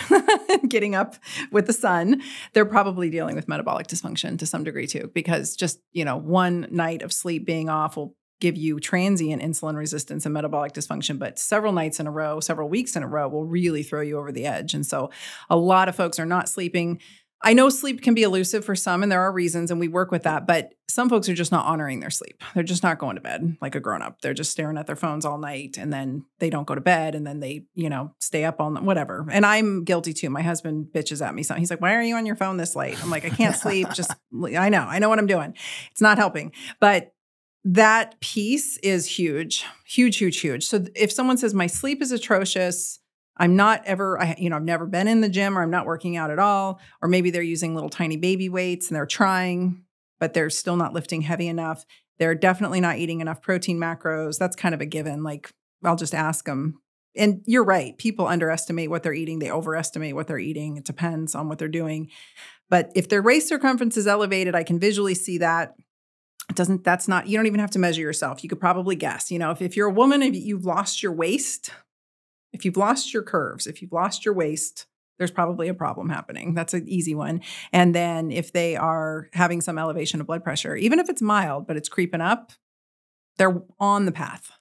[SPEAKER 2] getting up with the sun, they're probably dealing with metabolic dysfunction to some degree too, because just, one night of sleep being off will give you transient insulin resistance and metabolic dysfunction, but several nights in a row, several weeks in a row will really throw you over the edge. And so a lot of folks are not sleeping. I know sleep can be elusive for some, and there are reasons, and we work with that, but some folks are just not honoring their sleep. They're just not going to bed like a grown-up. They're just staring at their phones all night, and then they don't go to bed, and then they, stay up all night, whatever. And I'm guilty too. My husband bitches at me. He's like, why are you on your phone this late? I'm like, I can't sleep. I know what I'm doing. It's not helping. But that piece is huge, huge, huge, huge. So if someone says my sleep is atrocious, I've never been in the gym, or I'm not working out at all, or maybe they're using little tiny baby weights and they're trying, but they're still not lifting heavy enough. They're definitely not eating enough protein macros. That's kind of a given. Like, I'll just ask them. And you're right. People underestimate what they're eating. They overestimate what they're eating. It depends on what they're doing. But if their waist circumference is elevated, I can visually see that. You don't even have to measure yourself. You could probably guess, if you're a woman, if you've lost your waist, if you've lost your curves, if you've lost your waist, there's probably a problem happening. That's an easy one. And then if they are having some elevation of blood pressure, even if it's mild, but it's creeping up, they're on the path.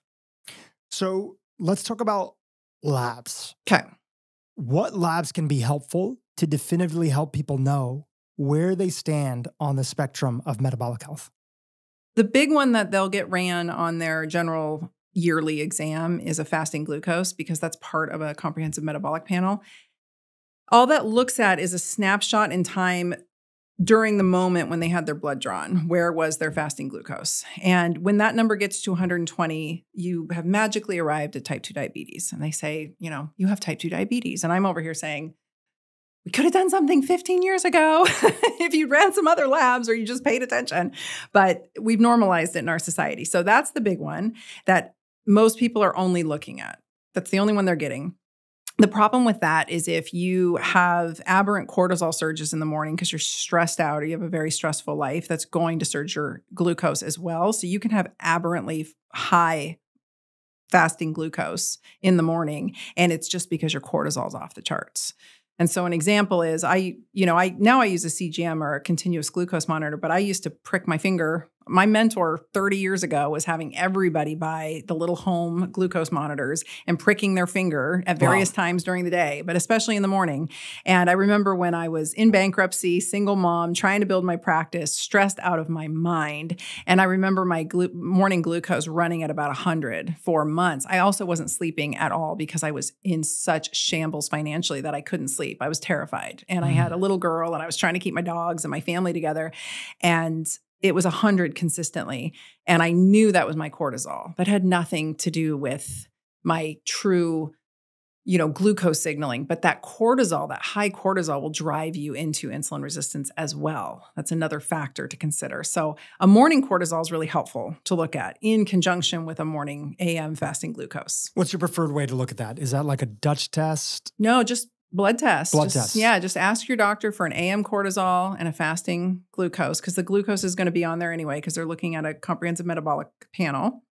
[SPEAKER 1] So let's talk about labs.
[SPEAKER 2] Okay.
[SPEAKER 1] What labs can be helpful to definitively help people know where they stand on the spectrum of metabolic health?
[SPEAKER 2] The big one that they'll get ran on their general yearly exam is a fasting glucose, because that's part of a comprehensive metabolic panel. All that looks at is a snapshot in time during the moment when they had their blood drawn. Where was their fasting glucose? And when that number gets to 120, you have magically arrived at type 2 diabetes. And they say, you have type 2 diabetes. And I'm over here saying, we could have done something 15 years ago if you ran some other labs or you just paid attention. But we've normalized it in our society. So that's the big one that most people are only looking at. That's the only one they're getting. The problem with that is if you have aberrant cortisol surges in the morning because you're stressed out or you have a very stressful life, that's going to surge your glucose as well. So you can have aberrantly high fasting glucose in the morning, and it's just because your cortisol is off the charts. And so an example is I now use a CGM or a continuous glucose monitor, but I used to prick my finger. My mentor 30 years ago was having everybody buy the little home glucose monitors and pricking their finger at various times during the day, but especially in the morning. And I remember when I was in bankruptcy, single mom, trying to build my practice, stressed out of my mind. And I remember my morning glucose running at about 100 for months. I also wasn't sleeping at all because I was in such shambles financially that I couldn't sleep. I was terrified. And I had a little girl and I was trying to keep my dogs and my family together. And it was 100 consistently. And I knew that was my cortisol. That had nothing to do with my true, glucose signaling. But that cortisol, that high cortisol will drive you into insulin resistance as well. That's another factor to consider. So a morning cortisol is really helpful to look at in conjunction with a morning AM fasting glucose.
[SPEAKER 1] What's your preferred way to look at that? Is that like a Dutch test?
[SPEAKER 2] No, just blood test.
[SPEAKER 1] Blood test.
[SPEAKER 2] Yeah, just ask your doctor for an AM cortisol and a fasting glucose because the glucose is going to be on there anyway because they're looking at a comprehensive metabolic panel.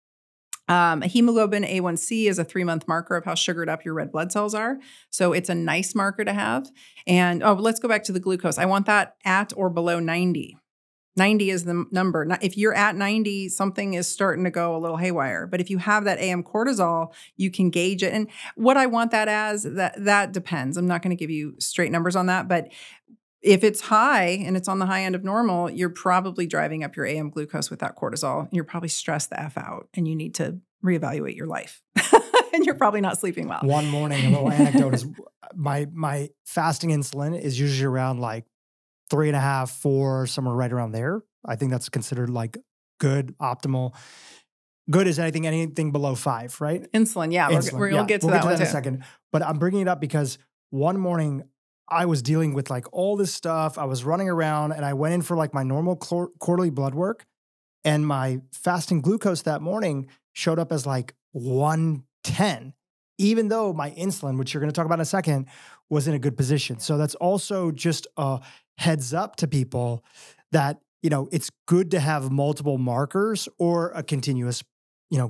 [SPEAKER 2] A hemoglobin A1C is a 3-month marker of how sugared up your red blood cells are. So it's a nice marker to have. And let's go back to the glucose. I want that at or below 90. 90 is the number. If you're at 90, something is starting to go a little haywire. But if you have that AM cortisol, you can gauge it. And what I want that as, that depends. I'm not going to give you straight numbers on that. But if it's high and it's on the high end of normal, you're probably driving up your AM glucose with that cortisol. You're probably stressed the F out and you need to reevaluate your life. And you're probably not sleeping well.
[SPEAKER 1] One morning, a little anecdote is my fasting insulin is usually around like 3.5, 4, somewhere right around there. I think that's considered like good, optimal. Good is anything below 5, right?
[SPEAKER 2] Insulin, yeah. We'll get to that one
[SPEAKER 1] in a second. But I'm bringing it up because one morning I was dealing with like all this stuff. I was running around and I went in for like my normal quarterly blood work, and my fasting glucose that morning showed up as like 110, even though my insulin, which you're going to talk about in a second, was in a good position. So that's also just a heads up to people that, it's good to have multiple markers or a continuous,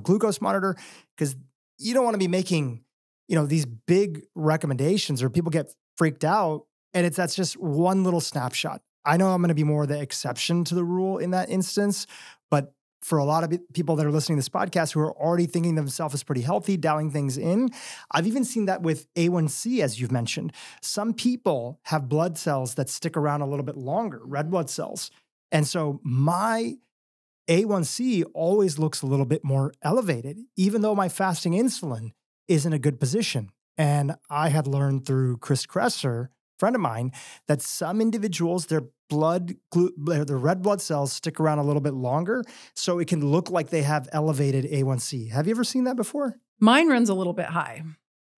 [SPEAKER 1] glucose monitor, because you don't want to be making, these big recommendations or people get freaked out. And that's just one little snapshot. I know I'm going to be more the exception to the rule in that instance, but for a lot of people that are listening to this podcast who are already thinking themselves as pretty healthy, dialing things in, I've even seen that with A1C, as you've mentioned. Some people have blood cells that stick around a little bit longer, red blood cells. And so my A1C always looks a little bit more elevated, even though my fasting insulin is in a good position. And I had learned through Chris Kresser, a friend of mine, that some individuals, their red blood cells stick around a little bit longer, so it can look like they have elevated A1C. Have you ever seen that before?
[SPEAKER 2] Mine runs a little bit high,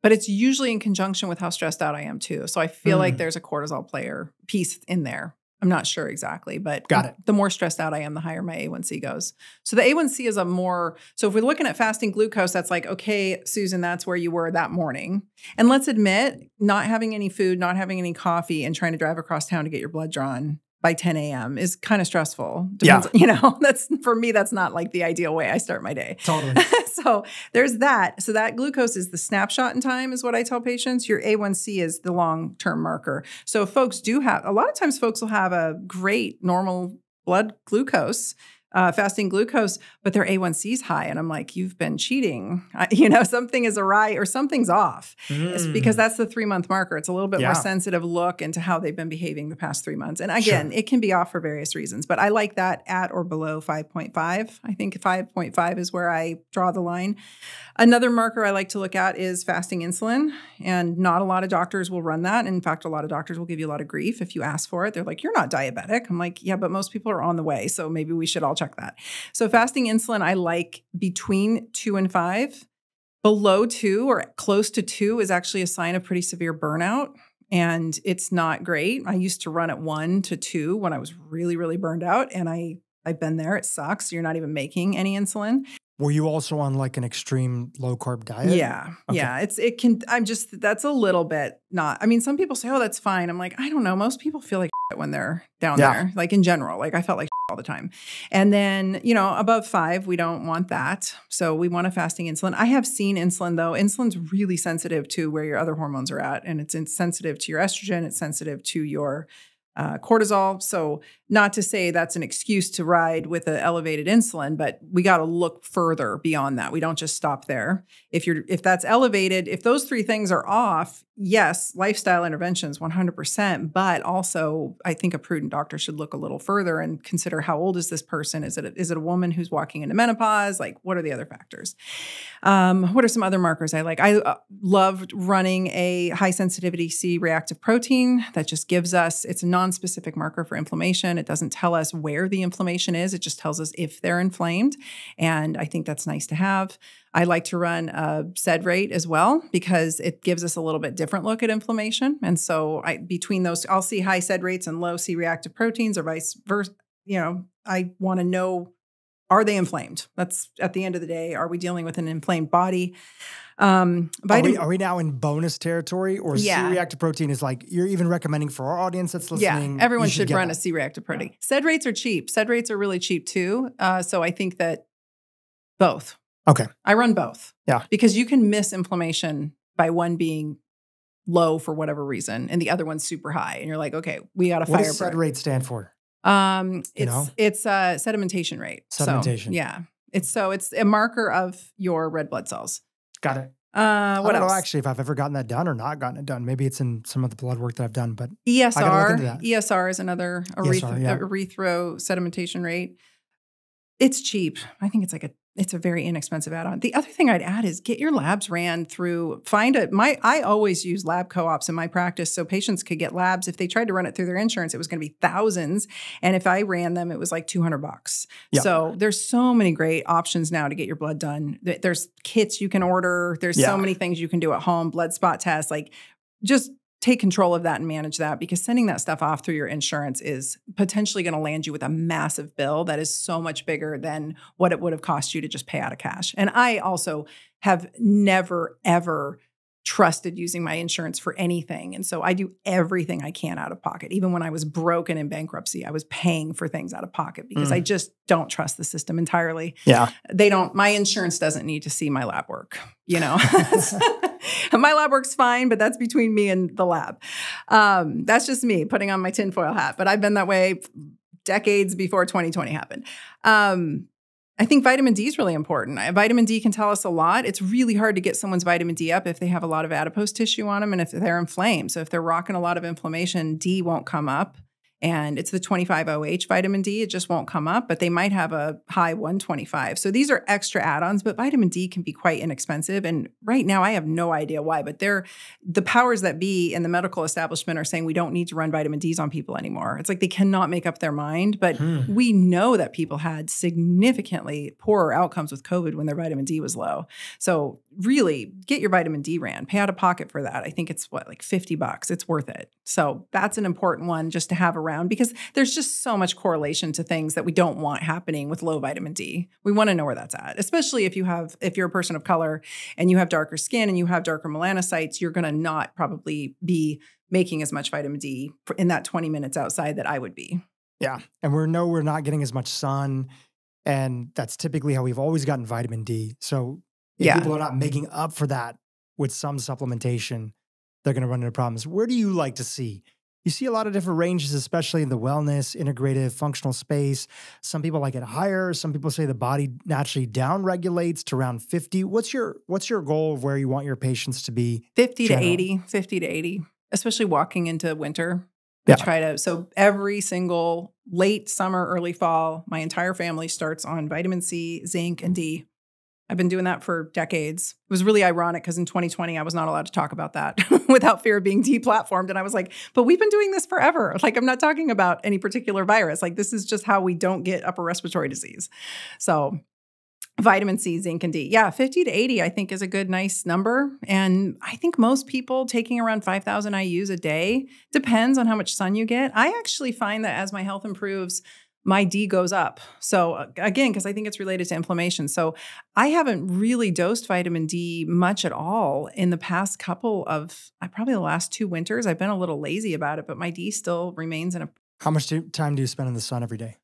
[SPEAKER 2] but it's usually in conjunction with how stressed out I am too. So I feel like there's a cortisol piece in there. I'm not sure exactly, but
[SPEAKER 1] got it.
[SPEAKER 2] The more stressed out I am, the higher my A1C goes. So the A1C is so if we're looking at fasting glucose, that's like, okay, Susan, that's where you were that morning. And let's admit, not having any food, not having any coffee, and trying to drive across town to get your blood drawn by 10 a.m. is kind of stressful. That's for me, that's not like the ideal way I start my day.
[SPEAKER 1] Totally.
[SPEAKER 2] So there's that. So that glucose is the snapshot in time is what I tell patients. Your A1C is the long-term marker. So folks a lot of times folks will have a great normal blood glucose, fasting glucose, but their A1C is high. And I'm like, you've been cheating. Something is awry or something's off. It's because that's the 3-month marker. It's a little bit more sensitive look into how they've been behaving the past 3 months. And again, it can be off for various reasons, but I like that at or below 5.5. I think 5.5 is where I draw the line. Another marker I like to look at is fasting insulin. And not a lot of doctors will run that. In fact, a lot of doctors will give you a lot of grief if you ask for it. They're like, you're not diabetic. I'm like, yeah, but most people are on the way. So maybe we should all check that. So fasting insulin, I like between 2 and 5. Below 2 or close to 2 is actually a sign of pretty severe burnout. and it's not great. I used to run at 1 to 2 when I was really, really burned out, and I've been there. It sucks. You're not even making any insulin.
[SPEAKER 1] Were you also on like an extreme low carb diet?
[SPEAKER 2] Yeah.
[SPEAKER 1] Okay.
[SPEAKER 2] Yeah. That's a little bit not, I mean, some people say, oh, that's fine. I'm like, I don't know. Most people feel like shit when they're down there, like in general, like I felt like shit all the time. And then, above 5, we don't want that. So we want a fasting insulin. I have seen insulin though. Insulin's really sensitive to where your other hormones are at. And it's sensitive to your estrogen. It's sensitive to your cortisol. So not to say that's an excuse to ride with an elevated insulin, but we got to look further beyond that. We don't just stop there. If that's elevated, if those 3 things are off, yes, lifestyle interventions 100%, but also I think a prudent doctor should look a little further and consider how old is this person? Is it a woman who's walking into menopause? Like, what are the other factors? What are some other markers I like? I loved running a high sensitivity C-reactive protein that just gives us, it's a non-specific marker for inflammation. It doesn't tell us where the inflammation is. It just tells us if they're inflamed. And I think that's nice to have. I like to run a SED rate as well because it gives us a little bit different look at inflammation. And so between those, I'll see high SED rates and low C-reactive proteins or vice versa. I want to know, are they inflamed? That's at the end of the day, are we dealing with an inflamed body? Are
[SPEAKER 1] we now in bonus territory, or C-reactive protein is like, you're even recommending for our audience that's listening?
[SPEAKER 2] Yeah, everyone should run a C-reactive protein. SED rates are cheap. SED rates are really cheap too. So I think that both.
[SPEAKER 1] Okay.
[SPEAKER 2] I run both.
[SPEAKER 1] Yeah.
[SPEAKER 2] Because you can miss inflammation by one being low for whatever reason and the other one's super high. And you're like, okay, we got to fire.
[SPEAKER 1] What does SED rate stand for?
[SPEAKER 2] It's sedimentation rate.
[SPEAKER 1] Sedimentation.
[SPEAKER 2] So, yeah. It's a marker of your red blood cells.
[SPEAKER 1] Got it.
[SPEAKER 2] What
[SPEAKER 1] I don't
[SPEAKER 2] else?
[SPEAKER 1] know actually if I've ever gotten that done or not gotten it done. Maybe it's in some of the blood work that I've done, but
[SPEAKER 2] ESR.
[SPEAKER 1] I gotta look into that.
[SPEAKER 2] ESR is another erythro sedimentation rate. It's cheap. I think it's a very inexpensive add-on. The other thing I'd add is get your labs ran through, I always use lab co-ops in my practice so patients could get labs. If they tried to run it through their insurance, it was going to be thousands. And if I ran them, it was like $200. Yep. So there's so many great options now to get your blood done. There's kits you can order. There's so many things you can do at home, blood spot tests, like just take control of that and manage that, because sending that stuff off through your insurance is potentially going to land you with a massive bill that is so much bigger than what it would have cost you to just pay out of cash. And I also have never, ever trusted using my insurance for anything. And so I do everything I can out of pocket. Even when I was broken in bankruptcy, I was paying for things out of pocket because I just don't trust the system entirely.
[SPEAKER 1] Yeah.
[SPEAKER 2] My insurance doesn't need to see my lab work, My lab work's fine, but that's between me and the lab. That's just me putting on my tinfoil hat, but I've been that way decades before 2020 happened. I think vitamin D is really important. Vitamin D can tell us a lot. It's really hard to get someone's vitamin D up if they have a lot of adipose tissue on them and if they're inflamed. So if they're rocking a lot of inflammation, D won't come up. And it's the 25OH vitamin D. It just won't come up, but they might have a high 125. So these are extra add-ons, but vitamin D can be quite inexpensive. And right now I have no idea why, but the powers that be in the medical establishment are saying we don't need to run vitamin Ds on people anymore. It's like they cannot make up their mind, but we know that people had significantly poorer outcomes with COVID when their vitamin D was low. So really get your vitamin D ran, pay out of pocket for that. I think it's like $50. It's worth it. So that's an important one just to have around, because there's just so much correlation to things that we don't want happening with low vitamin D. We want to know where that's at, especially if you're a person of color and you have darker skin and you have darker melanocytes, you're going to not probably be making as much vitamin D in that 20 minutes outside that I would be.
[SPEAKER 1] Yeah. And we're not getting as much sun. And that's typically how we've always gotten vitamin D. So if people are not making up for that with some supplementation, they're going to run into problems. Where do you like to see? You see a lot of different ranges, especially in the wellness, integrative, functional space. Some people like it higher. Some people say the body naturally down regulates to around 50. What's your goal of where you want your patients to be?
[SPEAKER 2] 50 to 80, especially walking into winter. So every single late summer, early fall, my entire family starts on vitamin C, zinc, and D. I've been doing that for decades. It was really ironic because in 2020, I was not allowed to talk about that without fear of being deplatformed. And I was like, but we've been doing this forever. Like, I'm not talking about any particular virus. Like, this is just how we don't get upper respiratory disease. So Vitamin C, zinc, and D. Yeah, 50 to 80, I think, is a good, nice number. And I think most people taking around 5,000 IUs a day, depends on how much sun you get. I actually find that as my health improves, my D goes up. So again, because I think it's related to inflammation. So I haven't really dosed vitamin D much at all in the past couple of, probably the last 2 winters. I've been a little lazy about it, but my D still remains in a...
[SPEAKER 1] How much time do you spend in the sun every day?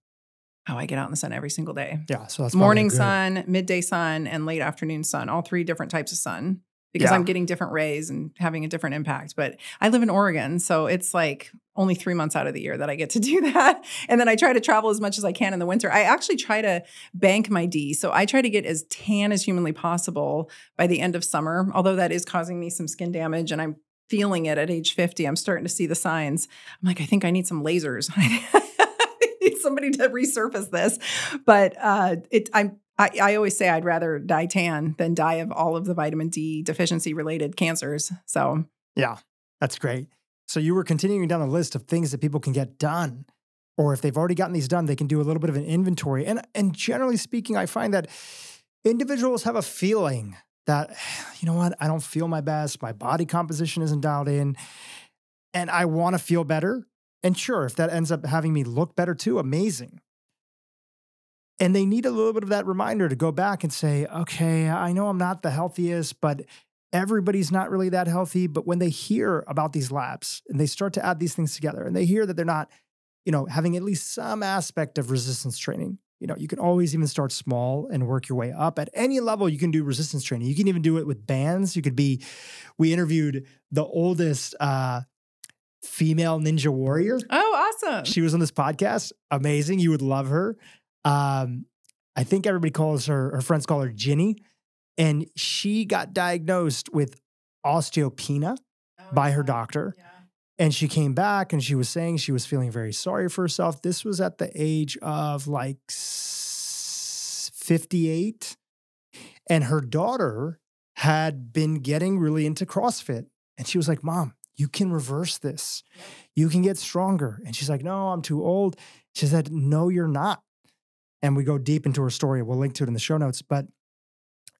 [SPEAKER 2] Oh, I get out in the sun every single day.
[SPEAKER 1] Yeah, so that's
[SPEAKER 2] morning sun, midday sun, and late afternoon sun, all 3 different types of sun, because I'm getting different rays and having a different impact. But I live in Oregon, so it's like only 3 months out of the year that I get to do that. And then I try to travel as much as I can in the winter. I actually try to bank my D. So I try to get as tan as humanly possible by the end of summer, although that is causing me some skin damage, and I'm feeling it at age 50. I'm starting to see the signs. I'm like, I think I need some lasers. Somebody to resurface this, but I always say I'd rather die tan than die of all of the vitamin D deficiency related cancers. So
[SPEAKER 1] yeah, that's great. So you were continuing down the list of things that people can get done, or if they've already gotten these done, they can do a little bit of an inventory. And generally speaking, I find that individuals have a feeling that, you know what, I don't feel my best, my body composition isn't dialed in, and I want to feel better. And sure, if that ends up having me look better too, amazing. And they need a little bit of that reminder to go back and say, okay, I know I'm not the healthiest, but everybody's not really that healthy. But when they hear about these labs and they start to add these things together and they hear that they're not, having at least some aspect of resistance training, you can always even start small and work your way up. At any level, you can do resistance training. You can even do it with bands. We interviewed the oldest, female ninja warrior.
[SPEAKER 2] Oh, awesome.
[SPEAKER 1] She was on this podcast. Amazing. You would love her. I think everybody calls her friends call her Ginny. And she got diagnosed with osteopenia by her doctor. Yeah. And she came back and she was saying she was feeling very sorry for herself. This was at the age of like 58. And her daughter had been getting really into CrossFit. And she was like, Mom, you can reverse this. You can get stronger. And she's like, no, I'm too old. She said, no, you're not. And we go deep into her story. We'll link to it in the show notes. But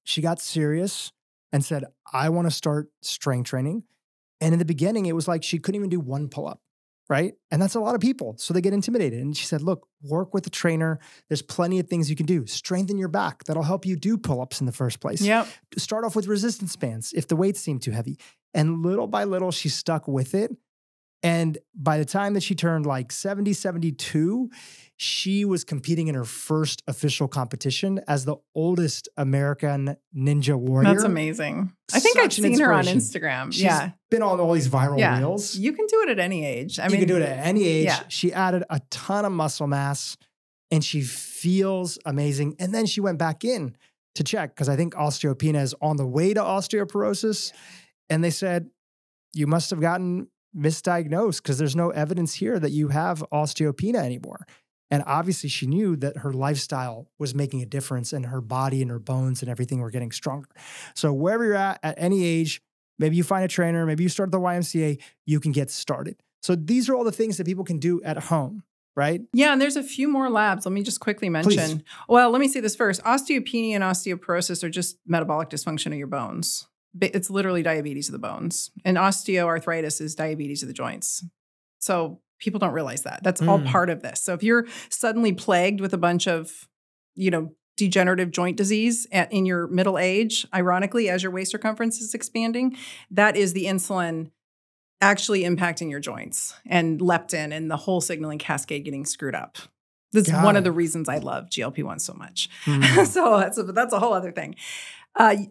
[SPEAKER 1] she got serious and said, I want to start strength training. And in the beginning, it was like she couldn't even do 1 pull-up, right? And that's a lot of people. So they get intimidated. And she said, look, work with a trainer. There's plenty of things you can do. Strengthen your back. That'll help you do pull-ups in the first place.
[SPEAKER 2] Yep.
[SPEAKER 1] Start off with resistance bands if the weights seem too heavy. And little by little, she stuck with it. And by the time that she turned like 70, 72, she was competing in her first official competition as the oldest American ninja warrior.
[SPEAKER 2] That's amazing. I think I've seen her on Instagram.
[SPEAKER 1] She's been on all these viral reels.
[SPEAKER 2] You can do it at any age.
[SPEAKER 1] You can do it at any age. Yeah. She added a ton of muscle mass and she feels amazing. And then she went back in to check because I think osteopenia is on the way to osteoporosis. Yeah. And they said, you must have gotten misdiagnosed because there's no evidence here that you have osteopenia anymore. And obviously she knew that her lifestyle was making a difference and her body and her bones and everything were getting stronger. So wherever you're at any age, maybe you find a trainer, maybe you start at the YMCA, you can get started. So these are all the things that people can do at home, right?
[SPEAKER 2] Yeah, and there's a few more labs. Let me just quickly mention. Please. Well, let me say this first. Osteopenia and osteoporosis are just metabolic dysfunction of your bones. It's literally diabetes of the bones. And osteoarthritis is diabetes of the joints. So people don't realize that. That's all part of this. So if you're suddenly plagued with a bunch of, degenerative joint disease in your middle age, ironically, as your waist circumference is expanding, that is the insulin actually impacting your joints and leptin and the whole signaling cascade getting screwed up. This is one of the reasons I love GLP-1 so much. So that's a whole other thing.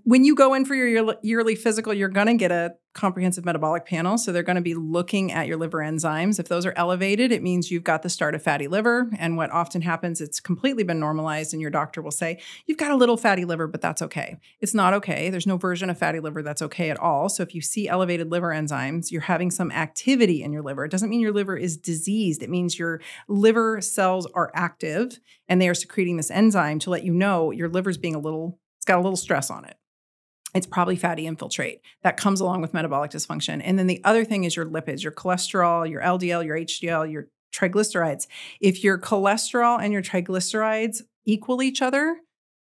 [SPEAKER 2] When you go in for your yearly physical, you're going to get a comprehensive metabolic panel. So they're going to be looking at your liver enzymes. If those are elevated, it means you've got the start of fatty liver. And what often happens, it's completely been normalized and your doctor will say, you've got a little fatty liver, but that's okay. It's not okay. There's no version of fatty liver that's okay at all. So if you see elevated liver enzymes, you're having some activity in your liver. It doesn't mean your liver is diseased. It means your liver cells are active and they are secreting this enzyme to let you know your liver's being it's got a little stress on it. It's probably fatty infiltrate. That comes along with metabolic dysfunction. And then the other thing is your lipids, your cholesterol, your LDL, your HDL, your triglycerides. If your cholesterol and your triglycerides equal each other,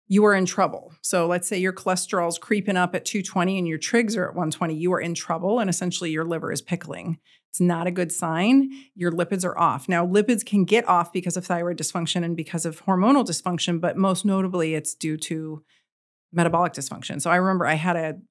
[SPEAKER 2] you are in trouble. So let's say your cholesterol is creeping up at 220 and your trigs are at 120, you are in trouble, and essentially your liver is pickling. It's not a good sign. Your lipids are off. Now, lipids can get off because of thyroid dysfunction and because of hormonal dysfunction, but most notably it's due to metabolic dysfunction. So I remember I had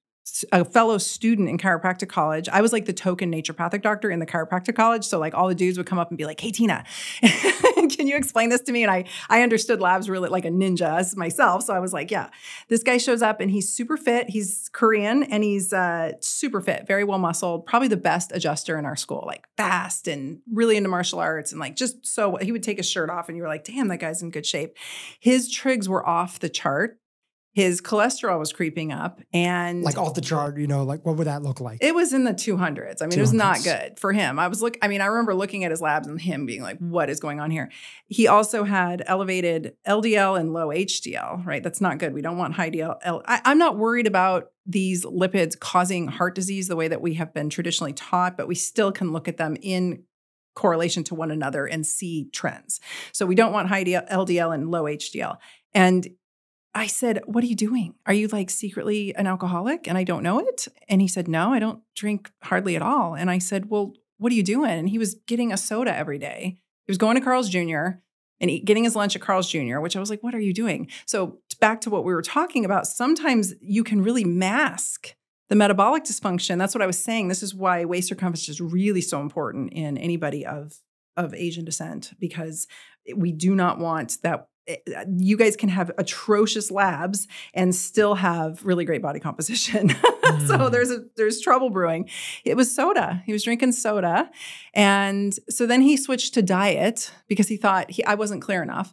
[SPEAKER 2] a fellow student in chiropractic college. I was like the token naturopathic doctor in the chiropractic college. So like all the dudes would come up and be like, hey, Tina, can you explain this to me? And I understood labs really like a ninja myself. So I was like, yeah, this guy shows up and he's super fit. He's Korean and he's super fit, very well muscled, probably the best adjuster in our school, like fast and really into martial arts. And like, just so he would take his shirt off and you were like, damn, that guy's in good shape. His trigs were off the chart. His cholesterol was creeping up and
[SPEAKER 1] like off the chart, like what would that look like?
[SPEAKER 2] It was in the 200s. I mean, 200s. It was not good for him. I remember looking at his labs and him being like, what is going on here? He also had elevated LDL and low HDL, right? That's not good. We don't want high DL. I'm not worried about these lipids causing heart disease the way that we have been traditionally taught, but we still can look at them in correlation to one another and see trends. So we don't want high LDL and low HDL. And I said, what are you doing? Are you like secretly an alcoholic and I don't know it? And he said, no, I don't drink hardly at all. And I said, well, what are you doing? And he was getting a soda every day. He was going to Carl's Jr. and getting his lunch at Carl's Jr., which I was like, what are you doing? So back to what we were talking about, sometimes you can really mask the metabolic dysfunction. That's what I was saying. This is why waist circumference is really so important in anybody of Asian descent, because we do not want that. You guys can have atrocious labs and still have really great body composition. So there's trouble brewing. It was soda. He was drinking soda. And so then he switched to diet because he thought I wasn't clear enough.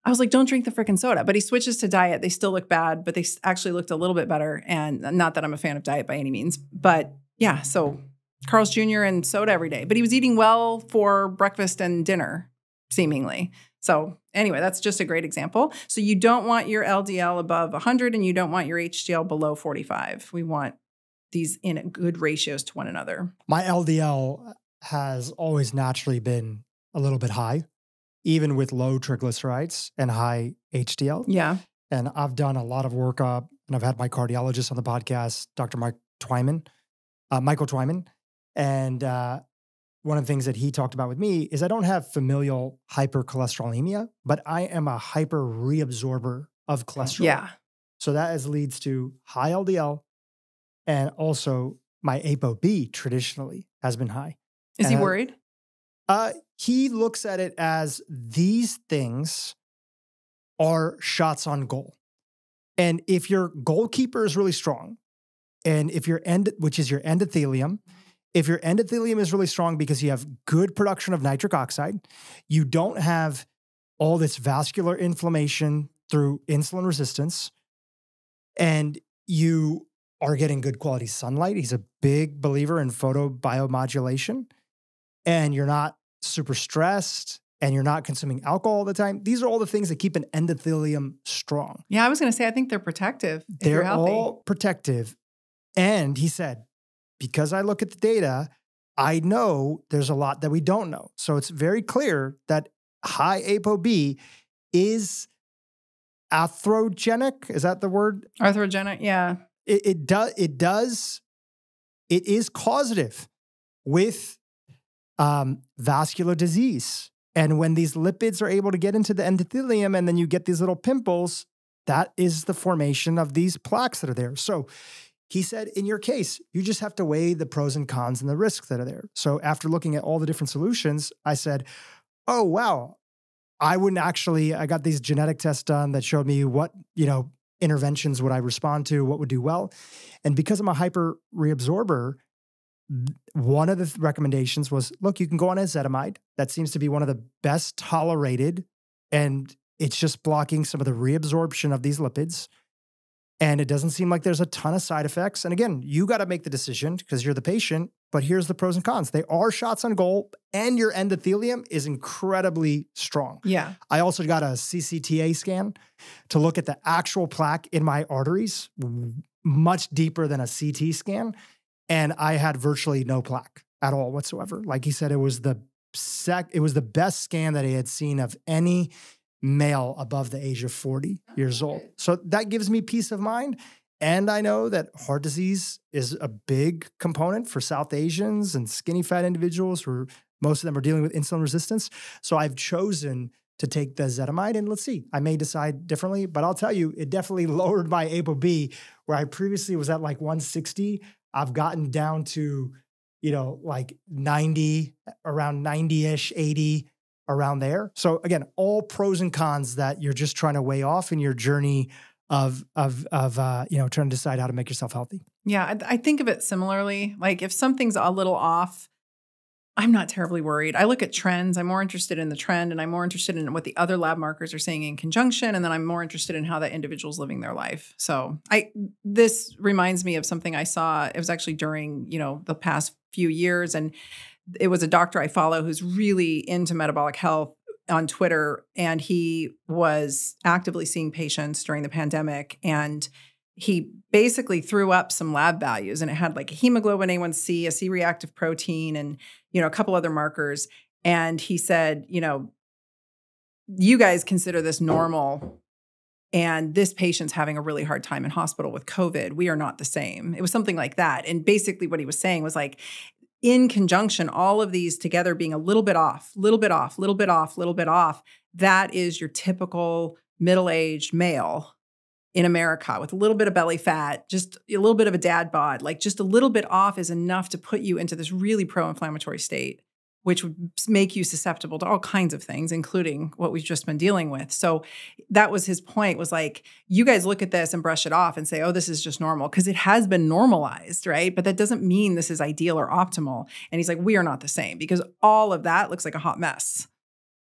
[SPEAKER 2] I was like, don't drink the freaking soda. But he switches to diet. They still look bad, but they actually looked a little bit better. And not that I'm a fan of diet by any means, but yeah, so Carl's Jr. and soda every day. But he was eating well for breakfast and dinner, seemingly. So anyway, that's just a great example. So you don't want your LDL above 100 and you don't want your HDL below 45. We want these in good ratios to one another.
[SPEAKER 1] My LDL has always naturally been a little bit high, even with low triglycerides and high HDL.
[SPEAKER 2] Yeah.
[SPEAKER 1] And I've done a lot of workup and I've had my cardiologist on the podcast, Dr. Michael Twyman. And one of the things that he talked about with me is I don't have familial hypercholesterolemia, but I am a hyper reabsorber of cholesterol.
[SPEAKER 2] Yeah.
[SPEAKER 1] So that leads to high LDL, and also my ApoB traditionally has been high.
[SPEAKER 2] Is he worried?
[SPEAKER 1] He looks at it as these things are shots on goal. And if your goalkeeper is really strong, and if which is your endothelium, if your endothelium is really strong because you have good production of nitric oxide, you don't have all this vascular inflammation through insulin resistance, and you are getting good quality sunlight. He's a big believer in photobiomodulation, and you're not super stressed, and you're not consuming alcohol all the time. These are all the things that keep an endothelium strong.
[SPEAKER 2] Yeah, I was going to say, I think they're protective.
[SPEAKER 1] They're all protective. And he said, because I look at the data, I know there's a lot that we don't know. So it's very clear that high ApoB is atherogenic. Is that the word?
[SPEAKER 2] Atherogenic, yeah.
[SPEAKER 1] It is causative with vascular disease. And when these lipids are able to get into the endothelium and then you get these little pimples, that is the formation of these plaques that are there. So he said, in your case, you just have to weigh the pros and cons and the risks that are there. So after looking at all the different solutions, I said, oh, wow, I got these genetic tests done that showed me what, interventions would I respond to, what would do well. And because I'm a hyper reabsorber, one of the recommendations was, look, you can go on ezetimibe. That seems to be one of the best tolerated, and it's just blocking some of the reabsorption of these lipids. And it doesn't seem like there's a ton of side effects. And again, you got to make the decision because you're the patient, but here's the pros and cons. They are shots on goal, and your endothelium is incredibly strong.
[SPEAKER 2] Yeah.
[SPEAKER 1] I also got a CCTA scan to look at the actual plaque in my arteries, much deeper than a CT scan. And I had virtually no plaque at all whatsoever. Like he said, it was the best scan that he had seen of any male above the age of 40 years old. So that gives me peace of mind. And I know that heart disease is a big component for South Asians and skinny fat individuals who most of them are dealing with insulin resistance. So I've chosen to take the ezetimibe, and let's see, I may decide differently, but I'll tell you, it definitely lowered my ApoB, where I previously was at like 160. I've gotten down to, like 90, around 90-ish, 80, around there. So again, all pros and cons that you're just trying to weigh off in your journey of trying to decide how to make yourself healthy.
[SPEAKER 2] Yeah, I think of it similarly. Like if something's a little off, I'm not terribly worried. I look at trends. I'm more interested in the trend, and I'm more interested in what the other lab markers are saying in conjunction. And then I'm more interested in how that individual's living their life. So this reminds me of something I saw. It was actually during, the past few years. And it was a doctor I follow who's really into metabolic health on Twitter. And he was actively seeing patients during the pandemic. And he basically threw up some lab values, and it had like a hemoglobin A1C, a C-reactive protein, and, a couple other markers. And he said, you guys consider this normal, and this patient's having a really hard time in hospital with COVID. We are not the same. It was something like that. And basically what he was saying was like, in conjunction, all of these together being a little bit off, little bit off, little bit off, little bit off, that is your typical middle-aged male in America with a little bit of belly fat, just a little bit of a dad bod, like just a little bit off is enough to put you into this really pro-inflammatory state, which would make you susceptible to all kinds of things, including what we've just been dealing with. So that was his point, was like, you guys look at this and brush it off and say, oh, this is just normal, because it has been normalized, right? But that doesn't mean this is ideal or optimal. And he's like, we are not the same, because all of that looks like a hot mess.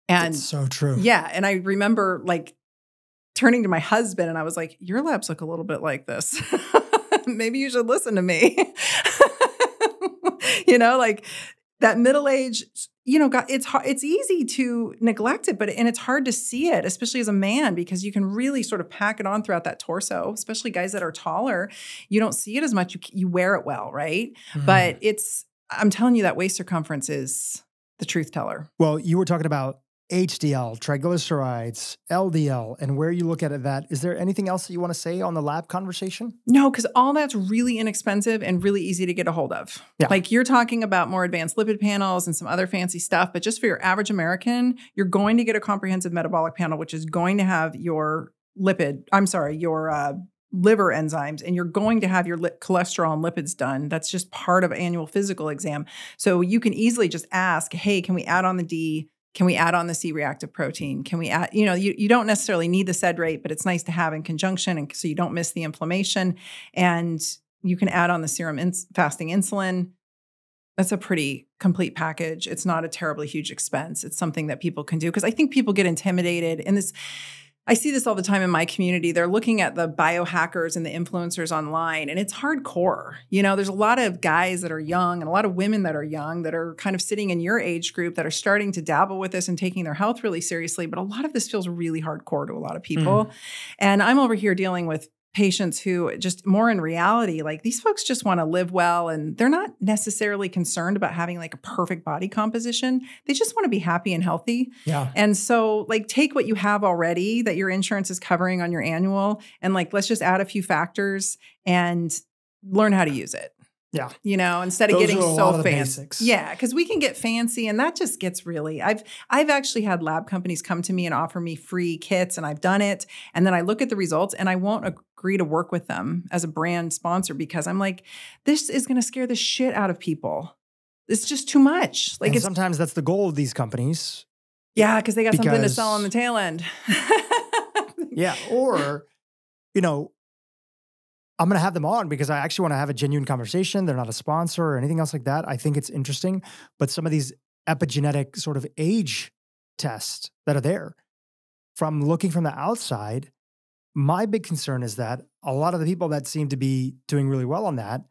[SPEAKER 2] And
[SPEAKER 1] it's so true.
[SPEAKER 2] Yeah. And I remember like turning to my husband and I was like, your labs look a little bit like this. Maybe you should listen to me. Like that middle age, it's easy to neglect it, and it's hard to see it, especially as a man, because you can really sort of pack it on throughout that torso, especially guys that are taller. You don't see it as much. You wear it well, right? Mm. But I'm telling you, that waist circumference is the truth teller.
[SPEAKER 1] Well, you were talking about HDL, triglycerides, LDL, and where you look at that. Is there anything else that you want to say on the lab conversation?
[SPEAKER 2] No, because all that's really inexpensive and really easy to get a hold of. Yeah. Like you're talking about more advanced lipid panels and some other fancy stuff, but just for your average American, you're going to get a comprehensive metabolic panel, which is going to have your liver enzymes, and you're going to have your cholesterol and lipids done. That's just part of annual physical exam. So you can easily just ask, hey, can we add on the D? Can we add on the C-reactive protein? Can we add, you don't necessarily need the SED rate, but it's nice to have in conjunction, and so you don't miss the inflammation. And you can add on the serum fasting insulin. That's a pretty complete package. It's not a terribly huge expense. It's something that people can do, because I think people get intimidated. And I see this all the time in my community. They're looking at the biohackers and the influencers online, and it's hardcore. There's a lot of guys that are young and a lot of women that are young that are kind of sitting in your age group that are starting to dabble with this and taking their health really seriously. But a lot of this feels really hardcore to a lot of people. Mm. And I'm over here dealing with patients who just more in reality, like these folks just want to live well, and they're not necessarily concerned about having like a perfect body composition. They just want to be happy and healthy. Yeah. And so like take what you have already that your insurance is covering on your annual, and like, let's just add a few factors and learn how to use it. Yeah. Instead of getting so fancy. Yeah. Because we can get fancy, and that just gets really, I've actually had lab companies come to me and offer me free kits, and I've done it. And then I look at the results and I won't agree to work with them as a brand sponsor, because I'm like, this is going to scare the shit out of people. It's just too much. Like,
[SPEAKER 1] sometimes that's the goal of these companies.
[SPEAKER 2] Yeah. Because they got something to sell on the tail end.
[SPEAKER 1] Yeah. Or, I'm going to have them on because I actually want to have a genuine conversation. They're not a sponsor or anything else like that. I think it's interesting. But some of these epigenetic sort of age tests that are there, from looking from the outside, my big concern is that a lot of the people that seem to be doing really well on that,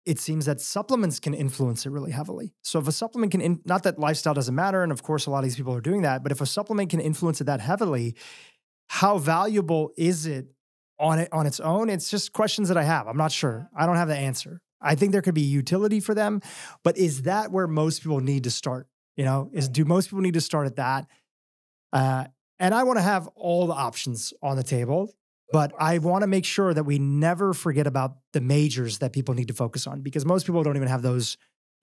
[SPEAKER 1] it seems that supplements can influence it really heavily. So if a supplement can, not that lifestyle doesn't matter, and of course a lot of these people are doing that, but if a supplement can influence it that heavily, how valuable is it on its own? It's just questions that I have. I'm not sure. I don't have the answer. I think there could be utility for them, but is that where most people need to start? Do most people need to start at that? And I want to have all the options on the table, but I want to make sure that we never forget about the majors that people need to focus on, because most people don't even have those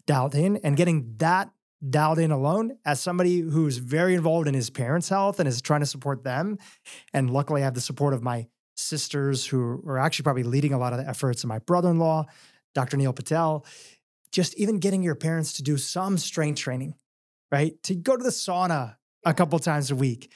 [SPEAKER 1] dialed in. And getting that dialed in alone, as somebody who's very involved in his parents' health and is trying to support them, and luckily I have the support of my sisters who are actually probably leading a lot of the efforts, and my brother-in-law, Dr. Neil Patel, just even getting your parents to do some strength training, right? To go to the sauna a couple times a week,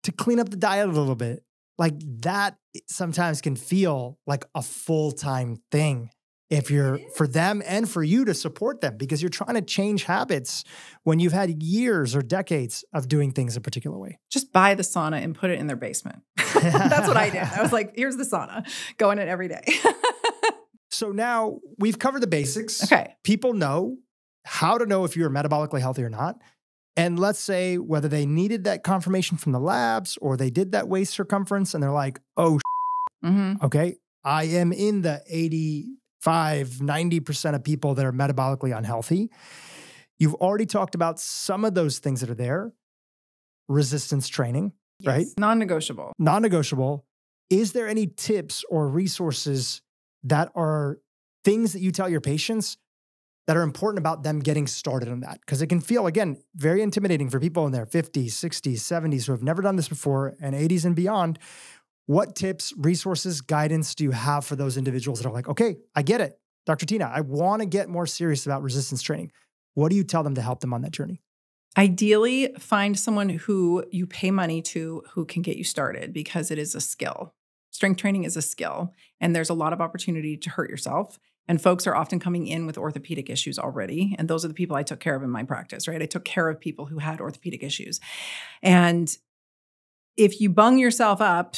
[SPEAKER 1] to clean up the diet a little bit. Like that sometimes can feel like a full-time thing if you're for them and for you to support them, because you're trying to change habits when you've had years or decades of doing things a particular way.
[SPEAKER 2] Just buy the sauna and put it in their basement. That's what I did. I was like, here's the sauna, go in it every day.
[SPEAKER 1] So now we've covered the basics.
[SPEAKER 2] Okay.
[SPEAKER 1] People know how to know if you're metabolically healthy or not. And let's say whether they needed that confirmation from the labs or they did that waist circumference and they're like, oh, okay, I am in the 90% of people that are metabolically unhealthy. You've already talked about some of those things that are there. Resistance training, right?
[SPEAKER 2] Non-negotiable.
[SPEAKER 1] Non-negotiable. Is there any tips or resources that are things that you tell your patients that are important about them getting started on that? Because it can feel, again, very intimidating for people in their 50s, 60s, 70s who have never done this before, and 80s and beyond. What tips, resources, guidance do you have for those individuals that are like, okay, I get it. Dr. Tyna, I want to get more serious about resistance training. What do you tell them to help them on that journey?
[SPEAKER 2] Ideally, find someone who you pay money to who can get you started, because it is a skill. Strength training is a skill, and there's a lot of opportunity to hurt yourself. And folks are often coming in with orthopedic issues already. And those are the people I took care of in my practice, right? I took care of people who had orthopedic issues. And if you bung yourself up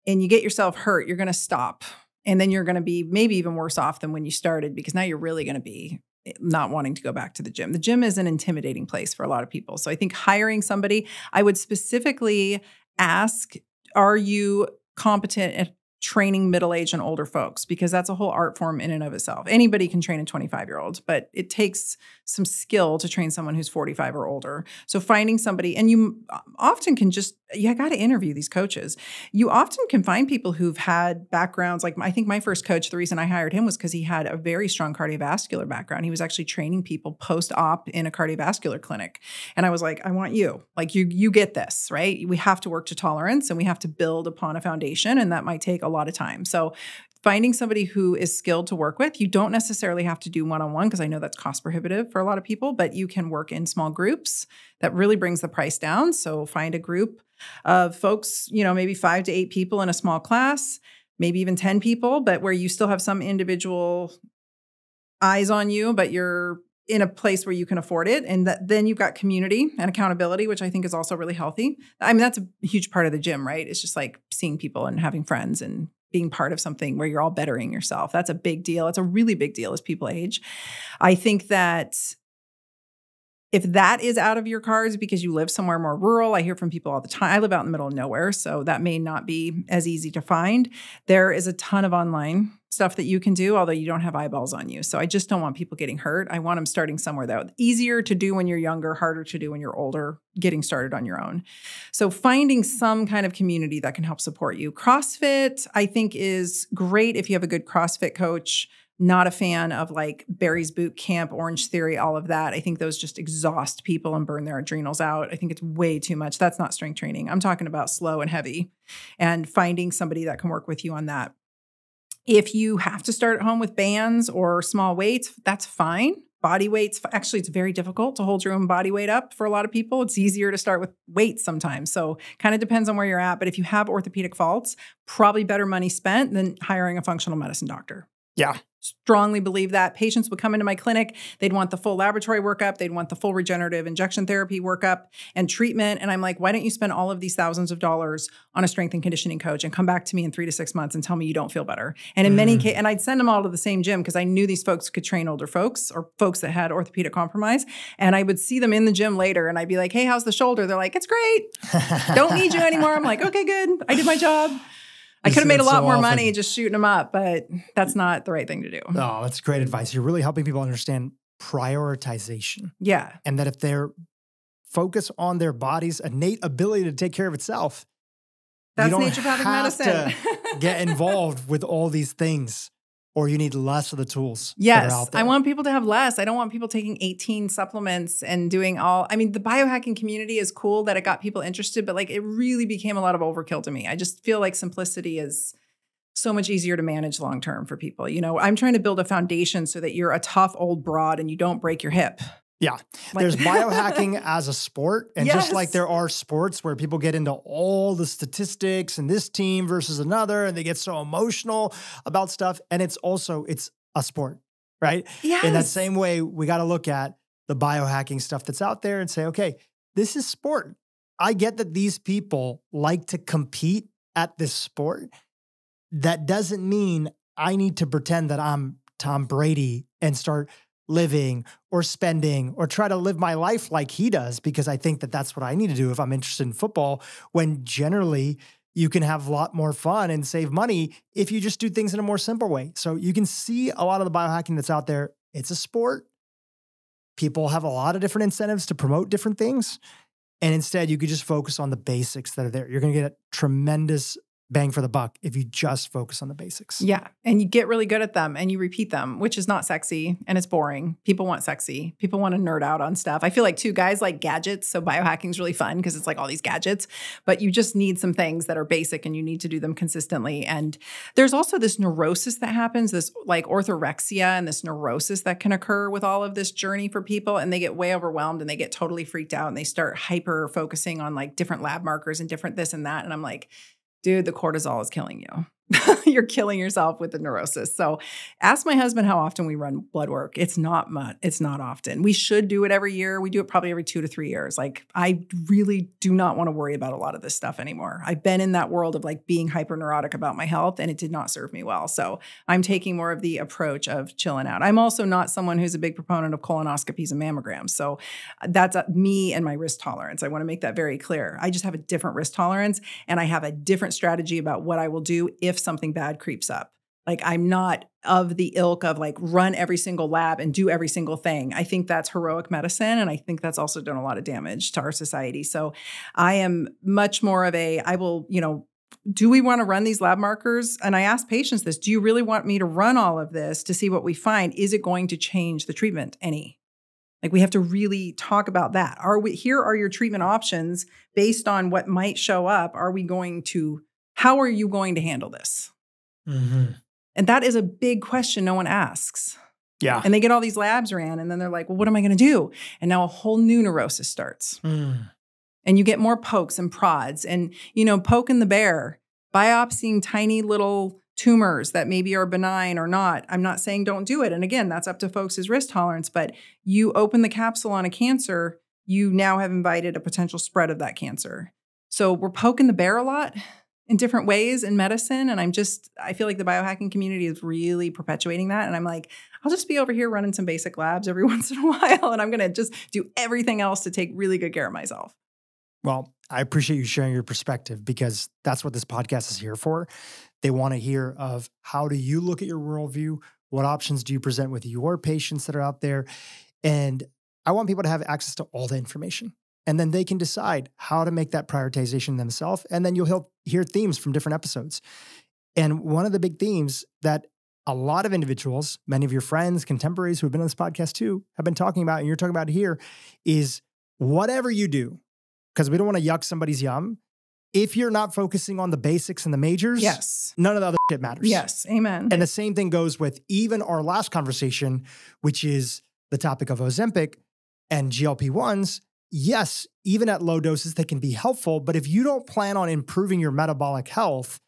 [SPEAKER 2] and you get yourself hurt, you're going to stop. And then you're going to be maybe even worse off than when you started, because now you're really going to be not wanting to go back to the gym. The gym is an intimidating place for a lot of people. So I think hiring somebody, I would specifically ask, are you competent at training middle-aged and older folks? Because that's a whole art form in and of itself. Anybody can train a 25-year-old, but it takes some skill to train someone who's 45 or older. So finding somebody, and you often can just, you got to interview these coaches. You often can find people who've had backgrounds, like I think my first coach, the reason I hired him was because he had a very strong cardiovascular background. He was actually training people post-op in a cardiovascular clinic. And I was like, I want you. Like you get this, right? We have to work to tolerance and we have to build upon a foundation, and that might take a lot of time. So finding somebody who is skilled to work with, you don't necessarily have to do one-on-one, because I know that's cost prohibitive for a lot of people, but you can work in small groups. That really brings the price down. So find a group of folks, maybe 5 to 8 people in a small class, maybe even 10 people, but where you still have some individual eyes on you, but you're in a place where you can afford it. And then you've got community and accountability, which I think is also really healthy. I mean, that's a huge part of the gym, right? It's just like seeing people and having friends and being part of something where you're all bettering yourself. That's a big deal. It's a really big deal as people age. I think that if that is out of your cards because you live somewhere more rural, I hear from people all the time. I live out in the middle of nowhere, so that may not be as easy to find. There is a ton of online stuff that you can do, although you don't have eyeballs on you. So I just don't want people getting hurt. I want them starting somewhere that easier to do when you're younger, harder to do when you're older, getting started on your own. So finding some kind of community that can help support you. CrossFit, I think, is great if you have a good CrossFit coach. Not a fan of like Barry's Boot Camp, Orange Theory, all of that. I think those just exhaust people and burn their adrenals out. I think it's way too much. That's not strength training. I'm talking about slow and heavy, and finding somebody that can work with you on that. If you have to start at home with bands or small weights, that's fine. Body weights, actually, it's very difficult to hold your own body weight up for a lot of people. It's easier to start with weights sometimes. So kind of depends on where you're at. But if you have orthopedic faults, probably better money spent than hiring a functional medicine doctor.
[SPEAKER 1] Yeah.
[SPEAKER 2] Strongly believe that. Patients would come into my clinic. They'd want the full laboratory workup. They'd want the full regenerative injection therapy workup and treatment. And I'm like, why don't you spend all of these thousands of dollars on a strength and conditioning coach and come back to me in 3 to 6 months and tell me you don't feel better? And in many cases, and I'd send them all to the same gym because I knew these folks could train older folks or folks that had orthopedic compromise. And I would see them in the gym later and I'd be like, hey, how's the shoulder? They're like, it's great. Don't need you anymore. I'm like, okay, good. I did my job. I could have made a lot more money just shooting them up, but that's not the right thing to do.
[SPEAKER 1] Oh, that's great advice. You're really helping people understand prioritization.
[SPEAKER 2] Yeah.
[SPEAKER 1] And that if they're focus on their body's innate ability to take care of itself.
[SPEAKER 2] That's
[SPEAKER 1] you don't
[SPEAKER 2] naturopathic
[SPEAKER 1] have
[SPEAKER 2] medicine.
[SPEAKER 1] to get involved with all these things, or you need less of the tools that are out
[SPEAKER 2] Yes,
[SPEAKER 1] there.
[SPEAKER 2] I want people to have less. I don't want people taking 18 supplements and doing all. I mean, the biohacking community is cool that it got people interested, but like it really became a lot of overkill to me. I just feel like simplicity is so much easier to manage long term for people. You know, I'm trying to build a foundation so that you're a tough old broad and you don't break your hip.
[SPEAKER 1] Yeah. There's biohacking as a sport. And just like
[SPEAKER 2] Yes.
[SPEAKER 1] there are sports where people get into all the statistics and this team versus another, and they get so emotional about stuff. And it's a sport, right?
[SPEAKER 2] Yes.
[SPEAKER 1] In that same way, we got to look at the biohacking stuff that's out there and say, okay, this is sport. I get that these people like to compete at this sport. That doesn't mean I need to pretend that I'm Tom Brady and start living or spending or try to live my life like he does, because I think that that's what I need to do if I'm interested in football, when generally you can have a lot more fun and save money if you just do things in a more simple way. So you can see a lot of the biohacking that's out there. It's a sport. People have a lot of different incentives to promote different things. And instead, you could just focus on the basics that are there. You're going to get a tremendous bang for the buck if you just focus on the basics.
[SPEAKER 2] Yeah. And you get really good at them and you repeat them, which is not sexy and it's boring. People want sexy. People want to nerd out on stuff. I feel like too, guys like gadgets. So biohacking is really fun because it's like all these gadgets, but you just need some things that are basic and you need to do them consistently. And there's also this neurosis that happens, this like orthorexia and this neurosis that can occur with all of this journey for people. And they get way overwhelmed and they get totally freaked out and they start hyper focusing on like different lab markers and different this and that. And I'm like, dude, the cortisol is killing you. You're killing yourself with the neurosis. So ask my husband how often we run blood work. It's not much. It's not often. We should do it every year. We do it probably every 2 to 3 years. Like I really do not want to worry about a lot of this stuff anymore. I've been in that world of like being hyper-neurotic about my health and it did not serve me well. So I'm taking more of the approach of chilling out. I'm also not someone who's a big proponent of colonoscopies and mammograms. So that's me and my risk tolerance. I want to make that very clear. I just have a different risk tolerance and I have a different strategy about what I will do if something bad creeps up. Like I'm not of the ilk of like run every single lab and do every single thing. I think that's heroic medicine. And I think that's also done a lot of damage to our society. So I am much more of I will, do we want to run these lab markers? And I ask patients this, do you really want me to run all of this to see what we find? Is it going to change the treatment any? Like we have to really talk about that. Here are your treatment options based on what might show up. How are you going to handle this?
[SPEAKER 1] Mm-hmm.
[SPEAKER 2] And that is a big question no one asks.
[SPEAKER 1] Yeah.
[SPEAKER 2] And they get all these labs ran and then they're like, well, what am I going to do? And now a whole new neurosis starts.
[SPEAKER 1] Mm.
[SPEAKER 2] And you get more pokes and prods and, poking the bear, biopsying tiny little tumors that maybe are benign or not. I'm not saying don't do it. And again, that's up to folks' risk tolerance, but you open the capsule on a cancer, you now have invited a potential spread of that cancer. So we're poking the bear a lot in different ways in medicine. And I feel like the biohacking community is really perpetuating that. And I'm like, I'll just be over here running some basic labs every once in a while. And I'm going to just do everything else to take really good care of myself.
[SPEAKER 1] Well, I appreciate you sharing your perspective because that's what this podcast is here for. They want to hear of how do you look at your worldview? What options do you present with your patients that are out there? And I want people to have access to all the information. And then they can decide how to make that prioritization themselves. And then you'll hear themes from different episodes. And one of the big themes that a lot of individuals, many of your friends, contemporaries who have been on this podcast too, have been talking about, and you're talking about here, is whatever you do, because we don't want to yuck somebody's yum. If you're not focusing on the basics and the majors,
[SPEAKER 2] yes,
[SPEAKER 1] none of the other shit matters.
[SPEAKER 2] Yes, amen.
[SPEAKER 1] And the same thing goes with even our last conversation, which is the topic of Ozempic and GLP-1s. Yes, even at low doses, they can be helpful. But if you don't plan on improving your metabolic health,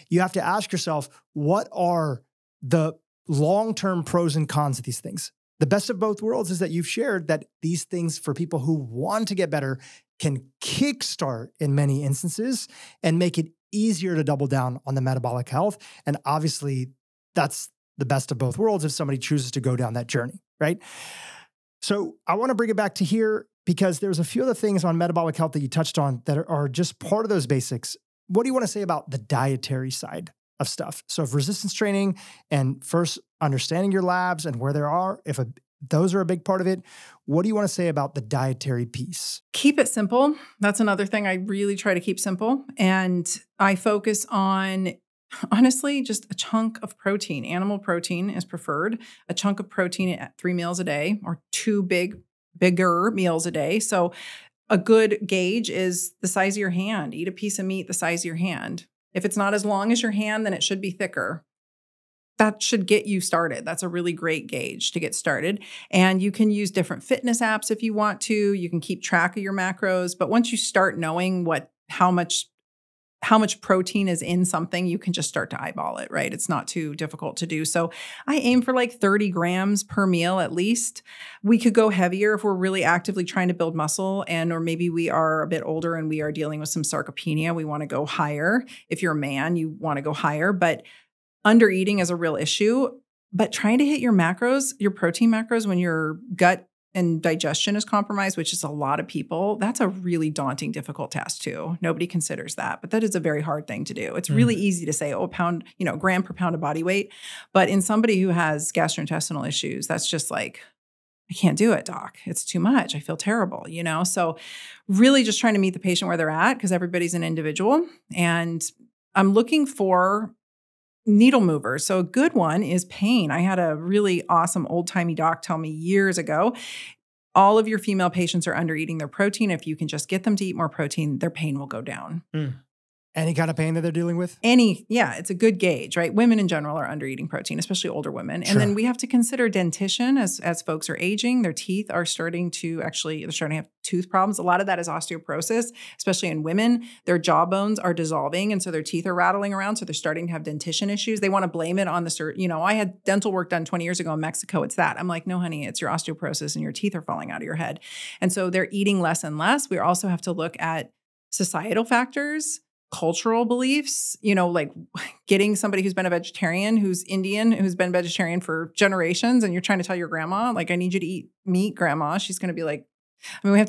[SPEAKER 1] you have to ask yourself, what are the long-term pros and cons of these things? The best of both worlds is that you've shared that these things for people who want to get better can kickstart in many instances and make it easier to double down on the metabolic health. And obviously, that's the best of both worlds if somebody chooses to go down that journey, right? So I want to bring it back to here because there's a few other things on metabolic health that you touched on that are just part of those basics. What do you want to say about the dietary side of stuff? So if resistance training and first understanding your labs and where they are, if those are a big part of it. What do you want to say about the dietary piece?
[SPEAKER 2] Keep it simple. That's another thing. I really try to keep simple. And I focus on, honestly, just a chunk of protein. Animal protein is preferred. A chunk of protein at 3 meals a day, or 2 bigger meals a day. So a good gauge is the size of your hand. Eat a piece of meat the size of your hand. If it's not as long as your hand, then it should be thicker. That should get you started. That's a really great gauge to get started. And you can use different fitness apps if you want to. You can keep track of your macros. But once you start knowing how much protein is in something, you can just start to eyeball it, right? It's not too difficult to do. So I aim for like 30 grams per meal at least. We could go heavier if we're really actively trying to build muscle, or maybe we are a bit older and we are dealing with some sarcopenia. We want to go higher. If you're a man, you want to go higher. But under eating is a real issue. But trying to hit your macros, your protein macros, when your gut and digestion is compromised, which is a lot of people, that's a really daunting, difficult task too. Nobody considers that, but that is a very hard thing to do. It's really easy to say, oh, gram per pound of body weight. But in somebody who has gastrointestinal issues, that's just like, I can't do it, doc. It's too much. I feel terrible, So really just trying to meet the patient where they're at, because everybody's an individual. And I'm looking for needle movers. So a good one is pain. I had a really awesome old-timey doc tell me years ago, all of your female patients are under eating their protein. If you can just get them to eat more protein, their pain will go down.
[SPEAKER 1] Any kind of pain that they're dealing with?
[SPEAKER 2] It's a good gauge, right? Women in general are under eating protein, especially older women.
[SPEAKER 1] Sure.
[SPEAKER 2] And then we have to consider dentition as folks are aging. Their teeth are starting to have tooth problems. A lot of that is osteoporosis, especially in women. Their jaw bones are dissolving, and so their teeth are rattling around. So they're starting to have dentition issues. They want to blame it on I had dental work done 20 years ago in Mexico. It's that. I'm like, no, honey, it's your osteoporosis and your teeth are falling out of your head. And so they're eating less and less. We also have to look at societal factors, cultural beliefs, like getting somebody who's been a vegetarian, who's Indian, who's been vegetarian for generations, and you're trying to tell your grandma, like, I need you to eat meat, grandma. She's going to be like, we have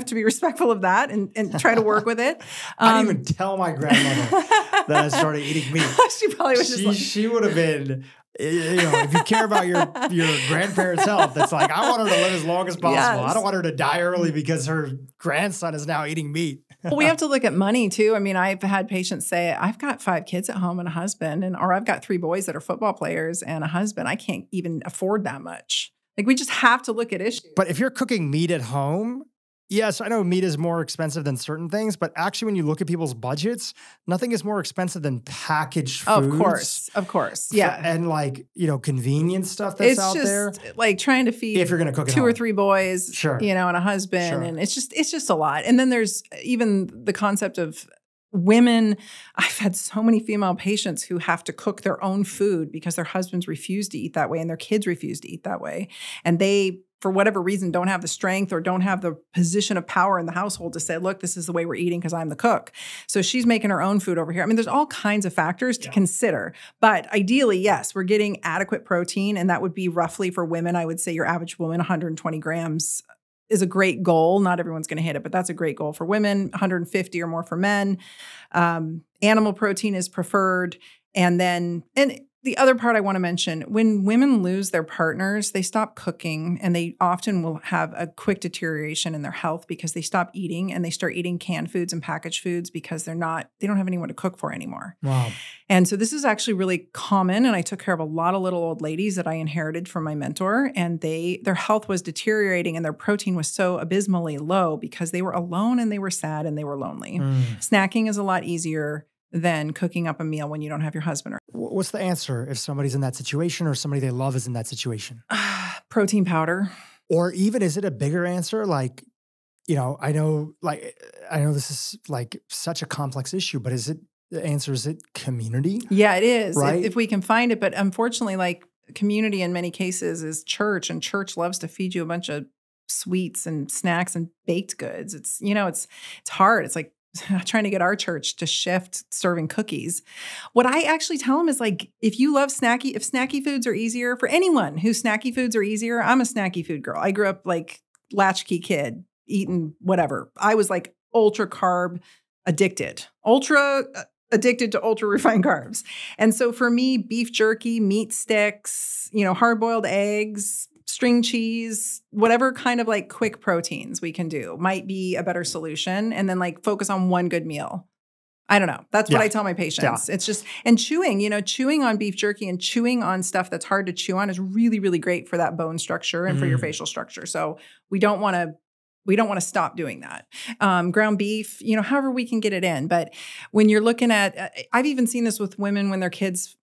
[SPEAKER 2] to be respectful of that and try to work with it.
[SPEAKER 1] I didn't even tell my grandmother that I started eating meat.
[SPEAKER 2] She probably was
[SPEAKER 1] she would have been, if you care about your grandparents' health, it's like, I want her to live as long as possible. Yes. I don't want her to die early because her grandson is now eating meat.
[SPEAKER 2] Well, we have to look at money too. I mean, I've had patients say, I've got 5 kids at home and a husband, or I've got 3 boys that are football players and a husband. I can't even afford that much. Like, we just have to look at issues.
[SPEAKER 1] But if you're cooking meat at home, yes, I know meat is more expensive than certain things, but actually when you look at people's budgets, nothing is more expensive than packaged foods.
[SPEAKER 2] Of course. Yeah.
[SPEAKER 1] And convenience stuff that's out there.
[SPEAKER 2] It's just like trying to feed
[SPEAKER 1] if you're going to cook at
[SPEAKER 2] 2
[SPEAKER 1] home.
[SPEAKER 2] or 3 boys,
[SPEAKER 1] sure.
[SPEAKER 2] And a husband.
[SPEAKER 1] Sure.
[SPEAKER 2] And it's just a lot. And then there's even the concept of women. I've had so many female patients who have to cook their own food because their husbands refuse to eat that way and their kids refuse to eat that way. And they, for whatever reason, don't have the strength or don't have the position of power in the household to say, look, this is the way we're eating because I'm the cook. So she's making her own food over here. I mean, there's all kinds of factors to consider. But ideally, yes, we're getting adequate protein. And that would be roughly for women, I would say your average woman, 120 grams is a great goal. Not everyone's going to hit it, but that's a great goal for women, 150 or more for men. Animal protein is preferred. And the other part I want to mention, when women lose their partners, they stop cooking and they often will have a quick deterioration in their health because they stop eating and they start eating canned foods and packaged foods because they don't have anyone to cook for anymore.
[SPEAKER 1] Wow.
[SPEAKER 2] And so this is actually really common. And I took care of a lot of little old ladies that I inherited from my mentor, and their health was deteriorating and their protein was so abysmally low because they were alone and they were sad and they were lonely. Snacking is a lot easier than cooking up a meal when you don't have your husband.
[SPEAKER 1] What's the answer if somebody's in that situation or somebody they love is in that situation?
[SPEAKER 2] Protein powder.
[SPEAKER 1] Or even, is it a bigger answer? Like, I know this is like such a complex issue, but is it community?
[SPEAKER 2] Yeah, it is.
[SPEAKER 1] Right?
[SPEAKER 2] If we can find it. But unfortunately, like, community in many cases is church, and church loves to feed you a bunch of sweets and snacks and baked goods. It's hard. It's like trying to get our church to shift serving cookies. What I actually tell them is, like, if snacky foods are easier for anyone whose snacky foods are easier, I'm a snacky food girl. I grew up like latchkey kid eating whatever. I was like ultra carb addicted, ultra addicted to ultra refined carbs. And so for me, beef jerky, meat sticks, hard boiled eggs, string cheese, whatever kind of like quick proteins we can do might be a better solution. And then like focus on one good meal. I don't know. That's what I tell my patients. It's just, and chewing on beef jerky and chewing on stuff that's hard to chew on is really, really great for that bone structure and for your facial structure. So we don't want to stop doing that. Ground beef, however we can get it in. But when you're looking at, I've even seen this with women when their kids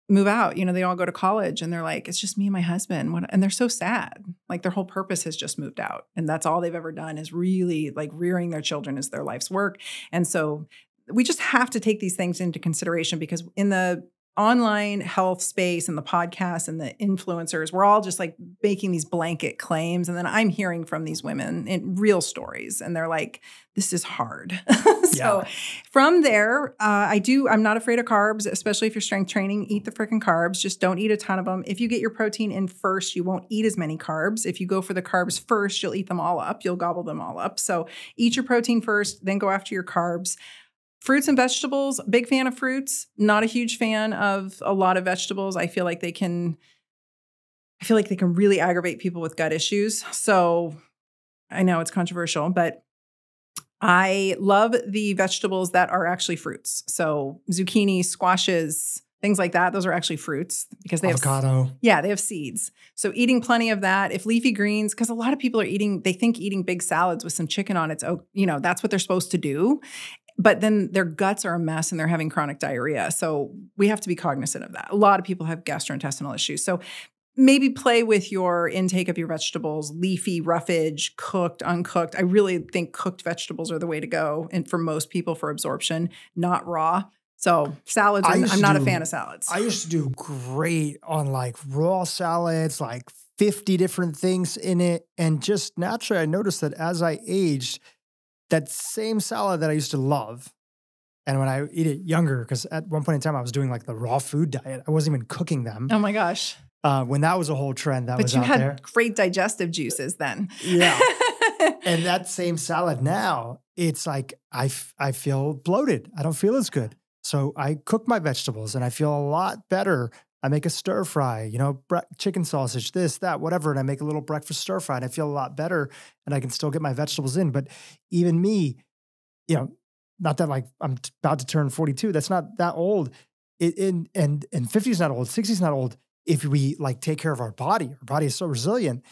[SPEAKER 2] move out, they all go to college and they're like, it's just me and my husband. And they're so sad. Like their whole purpose has just moved out. And that's all they've ever done is really like rearing their children is their life's work. And so we just have to take these things into consideration because in the online health space and the podcasts and the influencers, we're all just like making these blanket claims. And then I'm hearing from these women in real stories and they're like, this is hard. So from there, I'm not afraid of carbs, especially if you're strength training, eat the freaking carbs. Just don't eat a ton of them. If you get your protein in first, you won't eat as many carbs. If you go for the carbs first, you'll eat them all up. You'll gobble them all up. So eat your protein first, then go after your carbs. Fruits and vegetables, big fan of fruits, not a huge fan of a lot of vegetables. I feel like they can really aggravate people with gut issues. So I know it's controversial, but I love the vegetables that are actually fruits. So zucchini, squashes, things like that. Those are actually fruits because they
[SPEAKER 1] avocado.
[SPEAKER 2] They have seeds. So eating plenty of that. If leafy greens, because a lot of people they think eating big salads with some chicken on it's, that's what they're supposed to do. But then their guts are a mess and they're having chronic diarrhea. So we have to be cognizant of that. A lot of people have gastrointestinal issues. So maybe play with your intake of your vegetables, leafy, roughage, cooked, uncooked. I really think cooked vegetables are the way to go. And for most people for absorption, not raw. So salads, I'm not a fan of salads.
[SPEAKER 1] I used to do great on like raw salads, like 50 different things in it. And just naturally, I noticed that as I aged, that same salad that I used to love, and when I eat it younger, because at one point in time I was doing like the raw food diet. I wasn't even cooking them.
[SPEAKER 2] Oh my gosh.
[SPEAKER 1] When that was a whole trend that was out there.
[SPEAKER 2] But you had great digestive juices then.
[SPEAKER 1] Yeah. And that same salad now, it's like I feel bloated. I don't feel as good. So I cook my vegetables and I feel a lot better. I make a stir fry, chicken sausage, this, that, whatever. And I make a little breakfast stir fry and I feel a lot better and I can still get my vegetables in. But even me, not that like I'm about to turn 42. That's not that old. And 50 is not old. 60 is not old. If we like take care of our body is so resilient.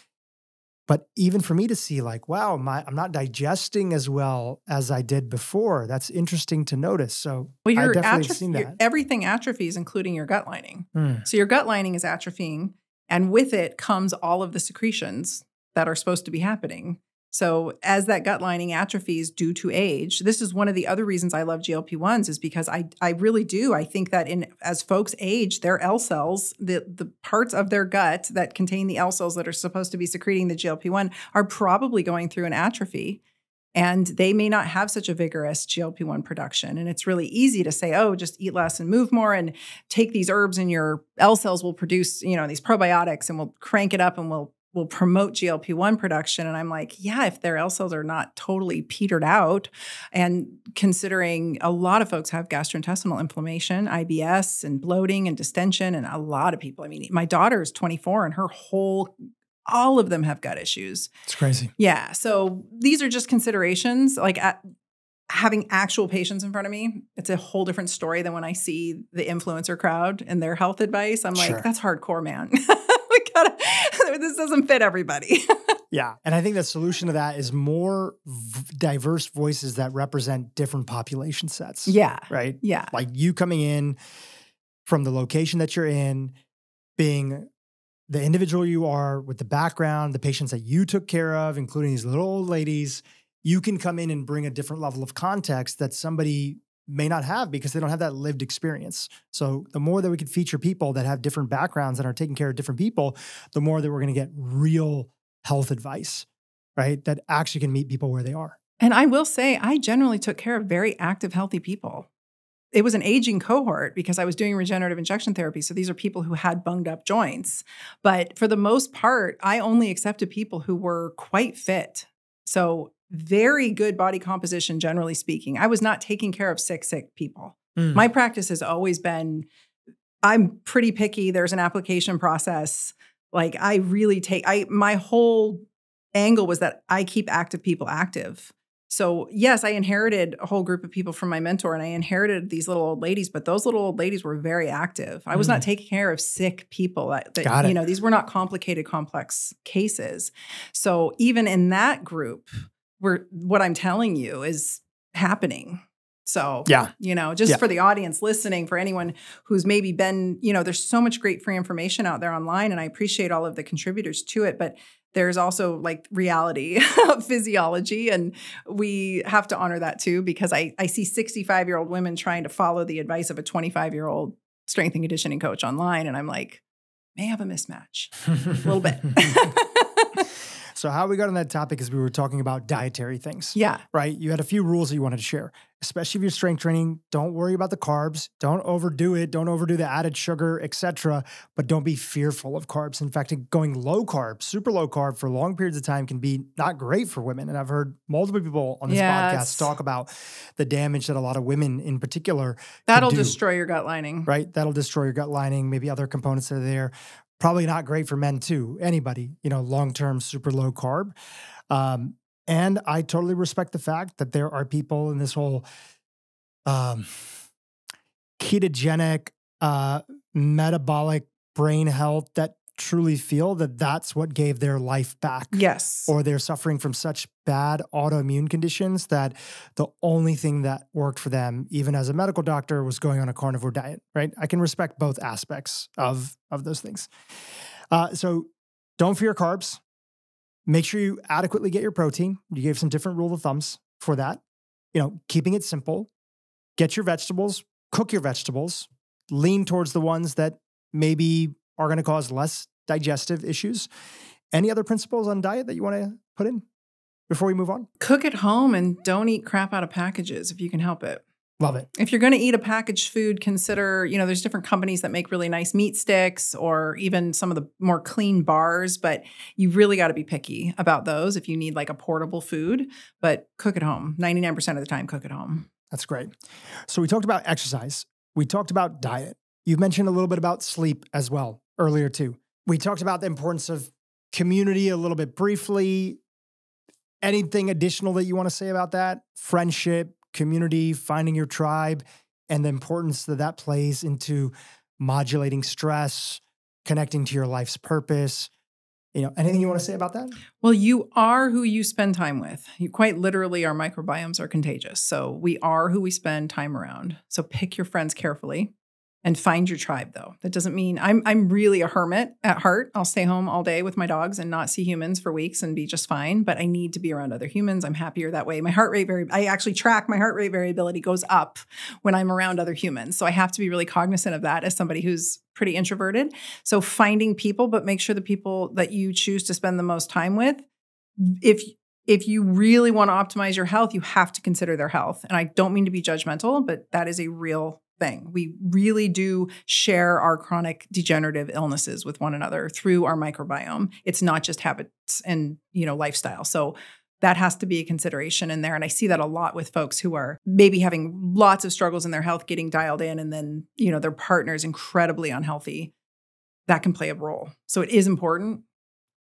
[SPEAKER 1] But even for me to see like, wow, I'm not digesting as well as I did before. That's interesting to notice. So I definitely have seen that.
[SPEAKER 2] Everything atrophies, including your gut lining. So your gut lining is atrophying, and with it comes all of the secretions that are supposed to be happening. So as that gut lining atrophies due to age, this is one of the other reasons I love GLP-1s is because I really do. I think that as folks age, their L cells, the parts of their gut that contain the L cells that are supposed to be secreting the GLP-1 are probably going through an atrophy. And they may not have such a vigorous GLP-1 production. And it's really easy to say, oh, just eat less and move more and take these herbs and your L cells will produce, these probiotics and we'll crank it up and we'll promote GLP-1 production. And I'm like, yeah, if their L cells are not totally petered out, and considering a lot of folks have gastrointestinal inflammation, IBS and bloating and distension, and a lot of people, my daughter is 24 and all of them have gut issues.
[SPEAKER 1] It's crazy.
[SPEAKER 2] Yeah. So these are just considerations. Like having actual patients in front of me, it's a whole different story than when I see the influencer crowd and their health advice. I'm like, that's hardcore, man. This doesn't fit everybody.
[SPEAKER 1] Yeah. And I think the solution to that is more diverse voices that represent different population sets.
[SPEAKER 2] Yeah.
[SPEAKER 1] Right?
[SPEAKER 2] Yeah.
[SPEAKER 1] Like you coming in from the location that you're in, being the individual you are with the background, the patients that you took care of, including these little old ladies, you can come in and bring a different level of context that somebody may not have because they don't have that lived experience. So the more that we could feature people that have different backgrounds and are taking care of different people, the more that we're going to get real health advice, right? That actually can meet people where they are.
[SPEAKER 2] And I will say, I generally took care of very active, healthy people. It was an aging cohort because I was doing regenerative injection therapy. So these are people who had bunged up joints. But for the most part, I only accepted people who were quite fit. So very good body composition, generally speaking. I was not taking care of sick people. My practice has always been, I'm pretty picky. There's an application process. Like I really my whole angle was that I keep active people active. So yes, I inherited a whole group of people from my mentor and I inherited these little old ladies, but those little old ladies were very active. I was not taking care of sick people that you know, these were not complicated, complex cases. So even in that group, what I'm telling you is happening. So, you know, just for the audience listening, for anyone who's maybe been, you know, there's so much great free information out there online and I appreciate all of the contributors to it, but there's also like reality of physiology and we have to honor that too, because I see 65-year-old women trying to follow the advice of a 25-year-old strength and conditioning coach online. And I'm like, may have a mismatch a little bit.
[SPEAKER 1] So how we got on that topic is we were talking about dietary things.
[SPEAKER 2] Yeah.
[SPEAKER 1] Right? You had a few rules that you wanted to share, especially if you're strength training. Don't worry about the carbs. Don't overdo it. Don't overdo the added sugar, etc. But don't be fearful of carbs. In fact, going low carb, super low carb for long periods of time can be not great for women. And I've heard multiple people on this podcast talk about the damage that a lot of women in particular
[SPEAKER 2] that'll destroy your gut lining.
[SPEAKER 1] Right? That'll destroy your gut lining, maybe other components that are there. Probably not great for men too. Anybody, you know, long-term super low carb. And I totally respect the fact that there are people in this whole ketogenic, metabolic brain health that truly feel that that's what gave their life back.
[SPEAKER 2] Yes.
[SPEAKER 1] Or they're suffering from such bad autoimmune conditions that the only thing that worked for them, even as a medical doctor, was going on a carnivore diet, right? I can respect both aspects of those things. So don't fear carbs. Make sure you adequately get your protein. You gave some different rule of thumbs for that. You know, keeping it simple. Get your vegetables, cook your vegetables, lean towards the ones that maybe are going to cause less digestive issues. Any other principles on diet that you want to put in before we move on?
[SPEAKER 2] Cook at home and don't eat crap out of packages if you can help it.
[SPEAKER 1] Love it.
[SPEAKER 2] If you're going to eat a packaged food, consider, you know, there's different companies that make really nice meat sticks or even some of the more clean bars, but you really got to be picky about those if you need like a portable food, but cook at home. 99% of the time, cook at home.
[SPEAKER 1] That's great. So we talked about exercise. We talked about diet. You've mentioned a little bit about sleep as well earlier too. We talked about the importance of community a little bit briefly. Anything additional that you want to say about that? Friendship, community, finding your tribe, and the importance that that plays into modulating stress, connecting to your life's purpose. You know, anything you want to say about that?
[SPEAKER 2] Well, you are who you spend time with. You quite literally, our microbiomes are contagious. So we are who we spend time around. So pick your friends carefully. And find your tribe, though. That doesn't mean I'm really a hermit at heart. I'll stay home all day with my dogs and not see humans for weeks and be just fine. But I need to be around other humans. I'm happier that way. My heart rate I actually track my heart rate variability goes up when I'm around other humans. So I have to be really cognizant of that as somebody who's pretty introverted. So finding people, but make sure the people that you choose to spend the most time with, if you really want to optimize your health, you have to consider their health. And I don't mean to be judgmental, but that is a real thing. We really do share our chronic degenerative illnesses with one another through our microbiome. It's not just habits and, you know, lifestyle. So that has to be a consideration in there. And I see that a lot with folks who are maybe having lots of struggles in their health, getting dialed in, and then, you know, their partner is incredibly unhealthy. That can play a role. So it is important,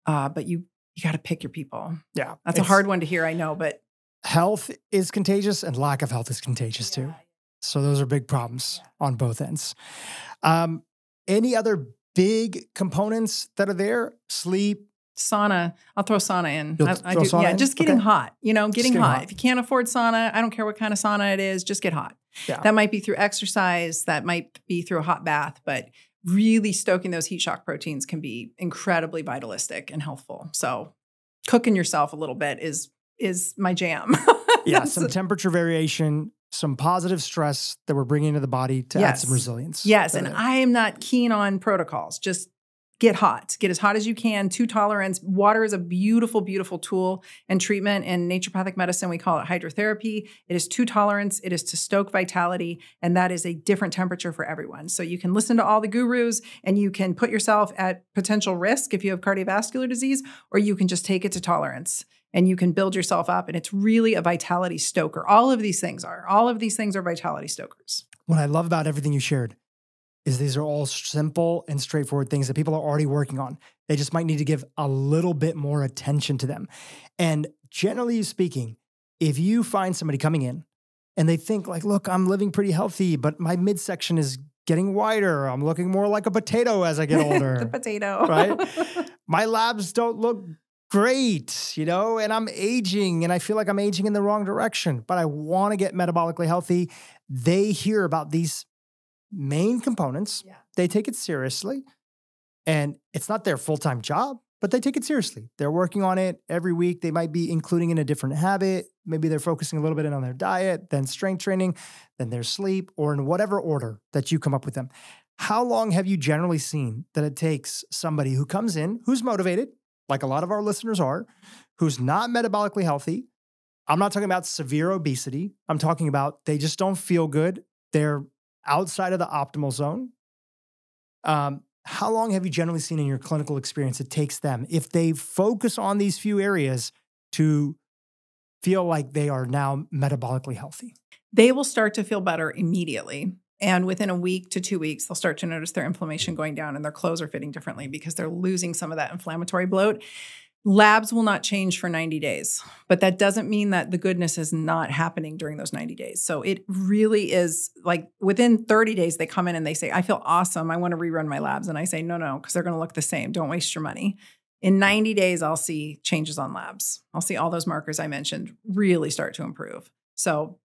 [SPEAKER 2] but you got to pick your people.
[SPEAKER 1] Yeah.
[SPEAKER 2] That's a hard one to hear, I know, but
[SPEAKER 1] health is contagious and lack of health is contagious too. So those are big problems on both ends. Any other big components that are there? Sleep,
[SPEAKER 2] sauna. I'll throw sauna in.
[SPEAKER 1] I do. Sauna in?
[SPEAKER 2] Just getting hot. You know, getting hot. If you can't afford sauna, I don't care what kind of sauna it is, just get hot. Yeah. That might be through exercise. That might be through a hot bath, but really stoking those heat shock proteins can be incredibly vitalistic and healthful. So cooking yourself a little bit is my jam.
[SPEAKER 1] Yeah, some temperature variation, some positive stress that we're bringing into the body to add some resilience.
[SPEAKER 2] Yes, and I am not keen on protocols. Just get hot. Get as hot as you can. 2 tolerance. Water is a beautiful, beautiful tool and treatment. In naturopathic medicine, we call it hydrotherapy. It is 2 tolerance. It is to stoke vitality, and that is a different temperature for everyone. So you can listen to all the gurus, and you can put yourself at potential risk if you have cardiovascular disease, or you can just take it to tolerance. And you can build yourself up, and it's really a vitality stoker. All of these things are vitality stokers.
[SPEAKER 1] What I love about everything you shared is these are all simple and straightforward things that people are already working on. They just might need to give a little bit more attention to them. And generally speaking, if you find somebody coming in and they think like, look, I'm living pretty healthy, but my midsection is getting wider. I'm looking more like a potato as I get older.
[SPEAKER 2] The potato.
[SPEAKER 1] Right? My labs don't look great, and I'm aging and I feel like I'm aging in the wrong direction, but I want to get metabolically healthy. They hear about these main components. Yeah. They take it seriously, and it's not their full-time job, but they take it seriously. They're working on it every week. They might be including in a different habit. Maybe they're focusing a little bit on their diet, then strength training, then their sleep, or in whatever order that you come up with them. How long have you generally seen that it takes somebody who comes in, who's motivated, like a lot of our listeners are, who's not metabolically healthy? I'm not talking about severe obesity. I'm talking about they just don't feel good. They're outside of the optimal zone. How long have you generally seen in your clinical experience it takes them, if they focus on these few areas, to feel like they are now metabolically healthy?
[SPEAKER 2] They will start to feel better immediately. And within a week to 2 weeks, they'll start to notice their inflammation going down and their clothes are fitting differently because they're losing some of that inflammatory bloat. Labs will not change for 90 days, but that doesn't mean that the goodness is not happening during those 90 days. So it really is like within 30 days, they come in and they say, I feel awesome. I want to rerun my labs. And I say, no, because they're going to look the same. Don't waste your money. In 90 days, I'll see changes on labs. I'll see all those markers I mentioned really start to improve. So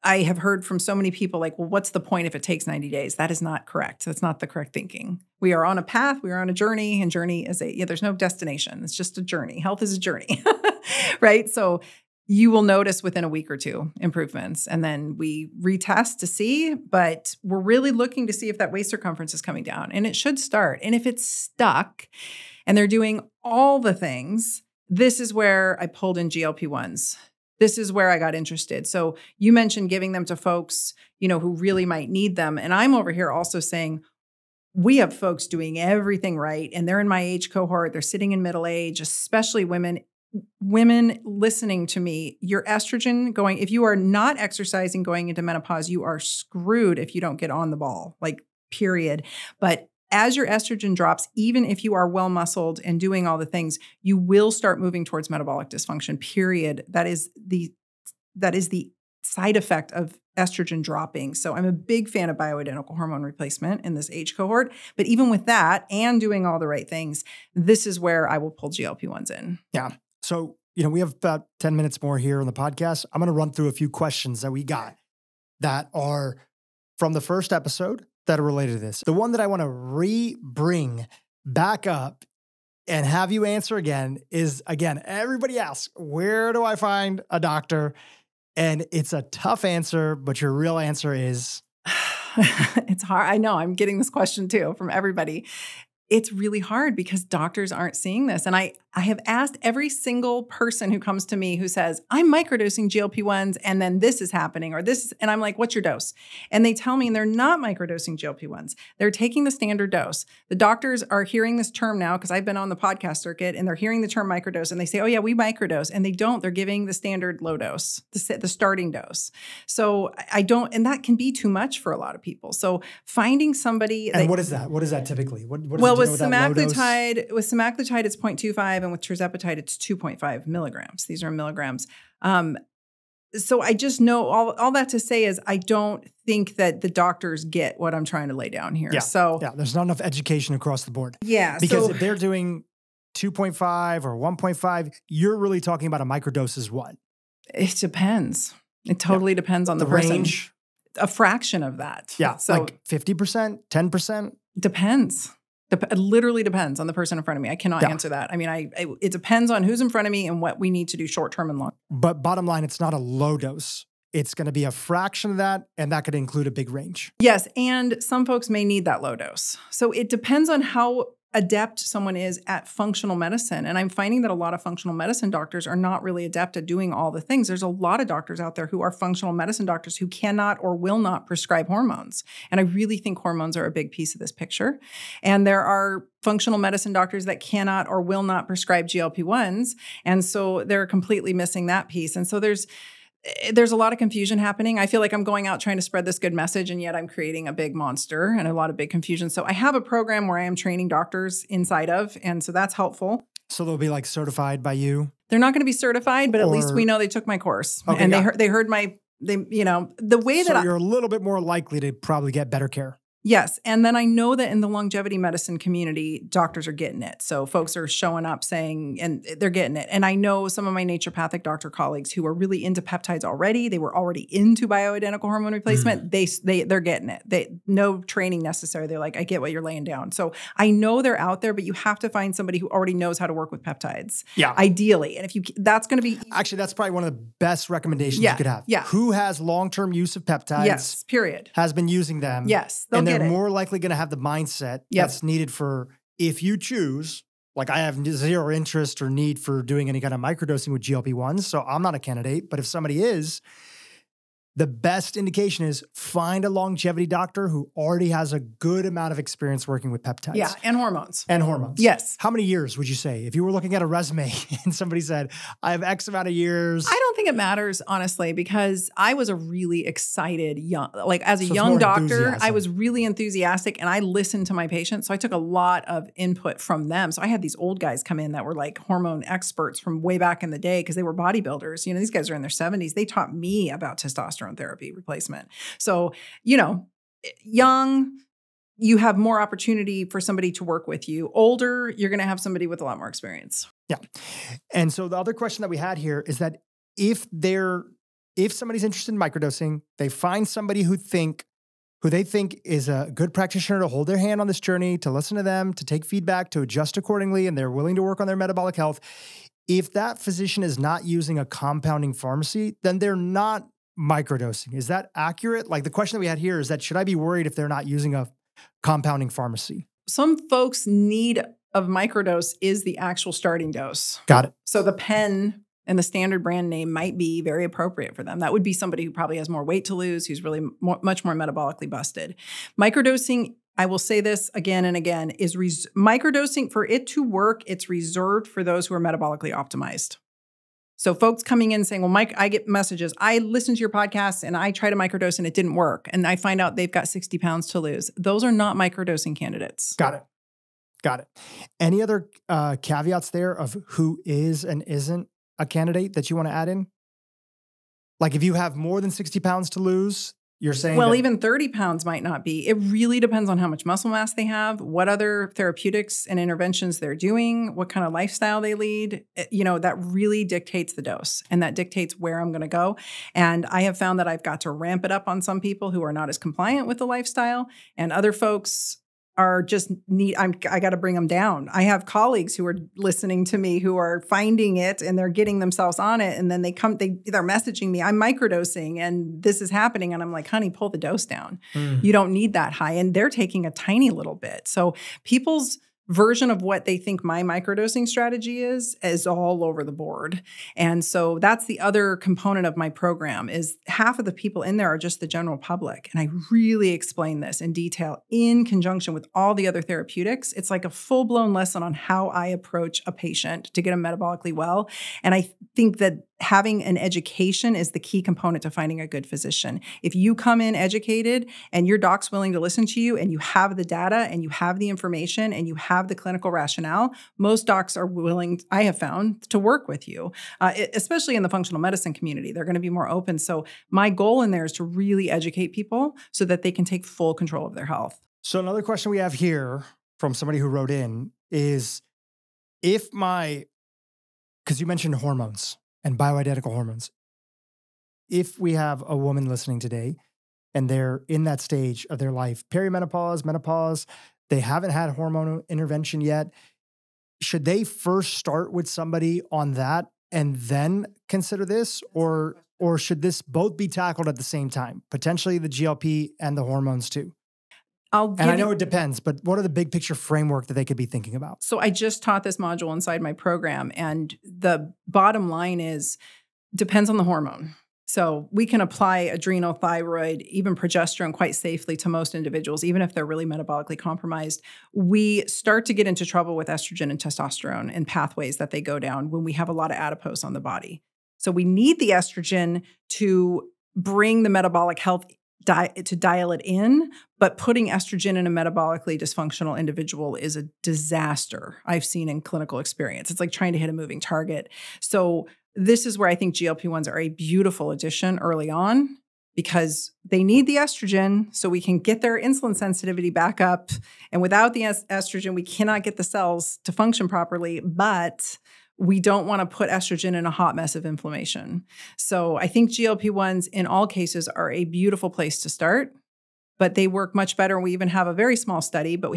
[SPEAKER 2] I have heard from so many people like, well, what's the point if it takes 90 days? That is not correct. That's not the correct thinking. We are on a path. We are on a journey, and journey is there's no destination. It's just a journey. Health is a journey, right? So you will notice within a week or two improvements, and then we retest to see, but we're really looking to see if that waist circumference is coming down, and it should start. And if it's stuck and they're doing all the things, this is where I pulled in GLP-1s. This is where I got interested. So you mentioned giving them to folks, who really might need them. And I'm over here also saying, we have folks doing everything right. And they're in my age cohort. They're sitting in middle age, especially women listening to me. Your estrogen if you are not exercising going into menopause, you are screwed if you don't get on the ball, period. But as your estrogen drops, even if you are well-muscled and doing all the things, you will start moving towards metabolic dysfunction, period. That is the side effect of estrogen dropping. So I'm a big fan of bioidentical hormone replacement in this age cohort. But even with that and doing all the right things, this is where I will pull GLP-1s in.
[SPEAKER 1] Yeah. So, we have about 10 minutes more here on the podcast. I'm going to run through a few questions that we got that are from the first episode that are related to this. The one that I want to bring back up and have you answer again is, everybody asks, where do I find a doctor? And it's a tough answer, but your real answer is?
[SPEAKER 2] It's hard. I know. I'm getting this question too from everybody. It's really hard because doctors aren't seeing this. And I have asked every single person who comes to me who says, I'm microdosing GLP-1s and then this is happening or this, and I'm like, what's your dose? And they tell me they're not microdosing GLP-1s. They're taking the standard dose. The doctors are hearing this term now because I've been on the podcast circuit and they're hearing the term microdose and they say, oh yeah, we microdose. And they don't. They're giving the standard low dose, the starting dose. So I don't, and that can be too much for a lot of people. So finding somebody.
[SPEAKER 1] And what is that? What is that typically?
[SPEAKER 2] With semaglutide, it's 0.25, and with tirzepatide, it's 2.5 milligrams. These are milligrams. So I just know all that to say is I don't think that the doctors get what I'm trying to lay down here.
[SPEAKER 1] Yeah, there's not enough education across the board.
[SPEAKER 2] Yeah.
[SPEAKER 1] Because if they're doing 2.5 or 1.5, you're really talking about a microdose is what?
[SPEAKER 2] It depends. It totally depends on the person.
[SPEAKER 1] Range?
[SPEAKER 2] A fraction of that.
[SPEAKER 1] Yeah, so like 50%, 10%?
[SPEAKER 2] Depends. It literally depends on the person in front of me. I cannot answer that. I mean, it depends on who's in front of me and what we need to do short-term and long.
[SPEAKER 1] But bottom line, it's not a low dose. It's going to be a fraction of that, and that could include a big range.
[SPEAKER 2] Yes, and some folks may need that low dose. So it depends on how adept someone is at functional medicine. And I'm finding that a lot of functional medicine doctors are not really adept at doing all the things. There's a lot of doctors out there who are functional medicine doctors who cannot or will not prescribe hormones. And I really think hormones are a big piece of this picture. And there are functional medicine doctors that cannot or will not prescribe GLP-1s. And so they're completely missing that piece. And so there's there's a lot of confusion happening. I feel like I'm going out trying to spread this good message, and yet I'm creating a big monster and a lot of big confusion. So I have a program where I am training doctors inside of, and so that's helpful.
[SPEAKER 1] So they'll be like certified by you?
[SPEAKER 2] They're not going to be certified, but at least we know they took my course.
[SPEAKER 1] Okay,
[SPEAKER 2] and they heard my, the way that
[SPEAKER 1] you're a little bit more likely to probably get better care.
[SPEAKER 2] Yes. And then I know that in the longevity medicine community, doctors are getting it. So folks are showing up saying, and they're getting it. And I know some of my naturopathic doctor colleagues who are really into peptides already. They were already into bioidentical hormone replacement. They're getting it. No training necessary. They're like, I get what you're laying down. So I know they're out there, but you have to find somebody who already knows how to work with peptides.
[SPEAKER 1] Yeah.
[SPEAKER 2] Ideally. And that's going to be.
[SPEAKER 1] Actually, that's probably one of the best recommendations you could have.
[SPEAKER 2] Yeah.
[SPEAKER 1] Who has long-term use of peptides?
[SPEAKER 2] Yes. Period.
[SPEAKER 1] Has been using them.
[SPEAKER 2] Yes.
[SPEAKER 1] They're more likely going to have the mindset that's needed for, if you choose, like I have zero interest or need for doing any kind of microdosing with GLP-1s, so I'm not a candidate. But if somebody is, the best indication is find a longevity doctor who already has a good amount of experience working with peptides.
[SPEAKER 2] Yeah, and hormones.
[SPEAKER 1] And hormones.
[SPEAKER 2] Yes.
[SPEAKER 1] How many years would you say? If you were looking at a resume and somebody said, I have X amount of years.
[SPEAKER 2] I don't think it matters, honestly, because I was a really excited as a young doctor, I was really enthusiastic and I listened to my patients. So I took a lot of input from them. So I had these old guys come in that were like hormone experts from way back in the day because they were bodybuilders. These guys are in their 70s. They taught me about testosterone therapy replacement. So, young, you have more opportunity for somebody to work with you. Older, you're going to have somebody with a lot more experience.
[SPEAKER 1] Yeah. And so the other question that we had here is that if somebody's interested in microdosing, they find somebody who they think is a good practitioner to hold their hand on this journey, to listen to them, to take feedback, to adjust accordingly, and they're willing to work on their metabolic health. If that physician is not using a compounding pharmacy, then they're not microdosing. Is that accurate? Like the question that we had here is that, should I be worried if they're not using a compounding pharmacy?
[SPEAKER 2] Some folks' need of microdose is the actual starting dose.
[SPEAKER 1] Got it.
[SPEAKER 2] So the pen and the standard brand name might be very appropriate for them. That would be somebody who probably has more weight to lose, who's really much more metabolically busted. Microdosing, I will say this again and again, is microdosing, for it to work, it's reserved for those who are metabolically optimized. So folks coming in saying, well, Mike, I get messages. I listen to your podcast and I try to microdose and it didn't work. And I find out they've got 60 pounds to lose. Those are not microdosing candidates.
[SPEAKER 1] Got it. Any other caveats there of who is and isn't a candidate that you want to add in? Like if you have more than 60 pounds to lose, you're saying
[SPEAKER 2] even 30 pounds might not be. It really depends on how much muscle mass they have, what other therapeutics and interventions they're doing, what kind of lifestyle they lead. That really dictates the dose and that dictates where I'm going to go. And I have found that I've got to ramp it up on some people who are not as compliant with the lifestyle, and other folks are just I got to bring them down. I have colleagues who are listening to me who are finding it and they're getting themselves on it. And then they're messaging me, I'm microdosing and this is happening. And I'm like, honey, pull the dose down. You don't need that high. And they're taking a tiny little bit. So people's version of what they think my microdosing strategy is all over the board. And so that's the other component of my program, is half of the people in there are just the general public. And I really explain this in detail in conjunction with all the other therapeutics. It's like a full-blown lesson on how I approach a patient to get them metabolically well. And I think that having an education is the key component to finding a good physician. If you come in educated and your doc's willing to listen to you and you have the data and you have the information and you have the clinical rationale, most docs are willing, I have found, to work with you, especially in the functional medicine community. They're going to be more open. So my goal in there is to really educate people so that they can take full control of their health.
[SPEAKER 1] So another question we have here from somebody who wrote in is, because you mentioned hormones and bioidentical hormones. If we have a woman listening today and they're in that stage of their life, perimenopause, menopause, they haven't had hormone intervention yet, should they first start with somebody on that and then consider this? Or should this both be tackled at the same time? Potentially the GLP and the hormones too? I know it depends, but what are the big picture framework that they could be thinking about?
[SPEAKER 2] So I just taught this module inside my program, and the bottom line is, depends on the hormone. So we can apply adrenal, thyroid, even progesterone quite safely to most individuals, even if they're really metabolically compromised. We start to get into trouble with estrogen and testosterone and pathways that they go down when we have a lot of adipose on the body. So we need the estrogen to bring the metabolic health to dial it in, but putting estrogen in a metabolically dysfunctional individual is a disaster I've seen in clinical experience. It's like trying to hit a moving target. So this is where I think GLP-1s are a beautiful addition early on, because they need the estrogen so we can get their insulin sensitivity back up. And without the estrogen, we cannot get the cells to function properly, but we don't want to put estrogen in a hot mess of inflammation. So I think GLP-1s in all cases are a beautiful place to start, but they work much better. We even have a very small study, but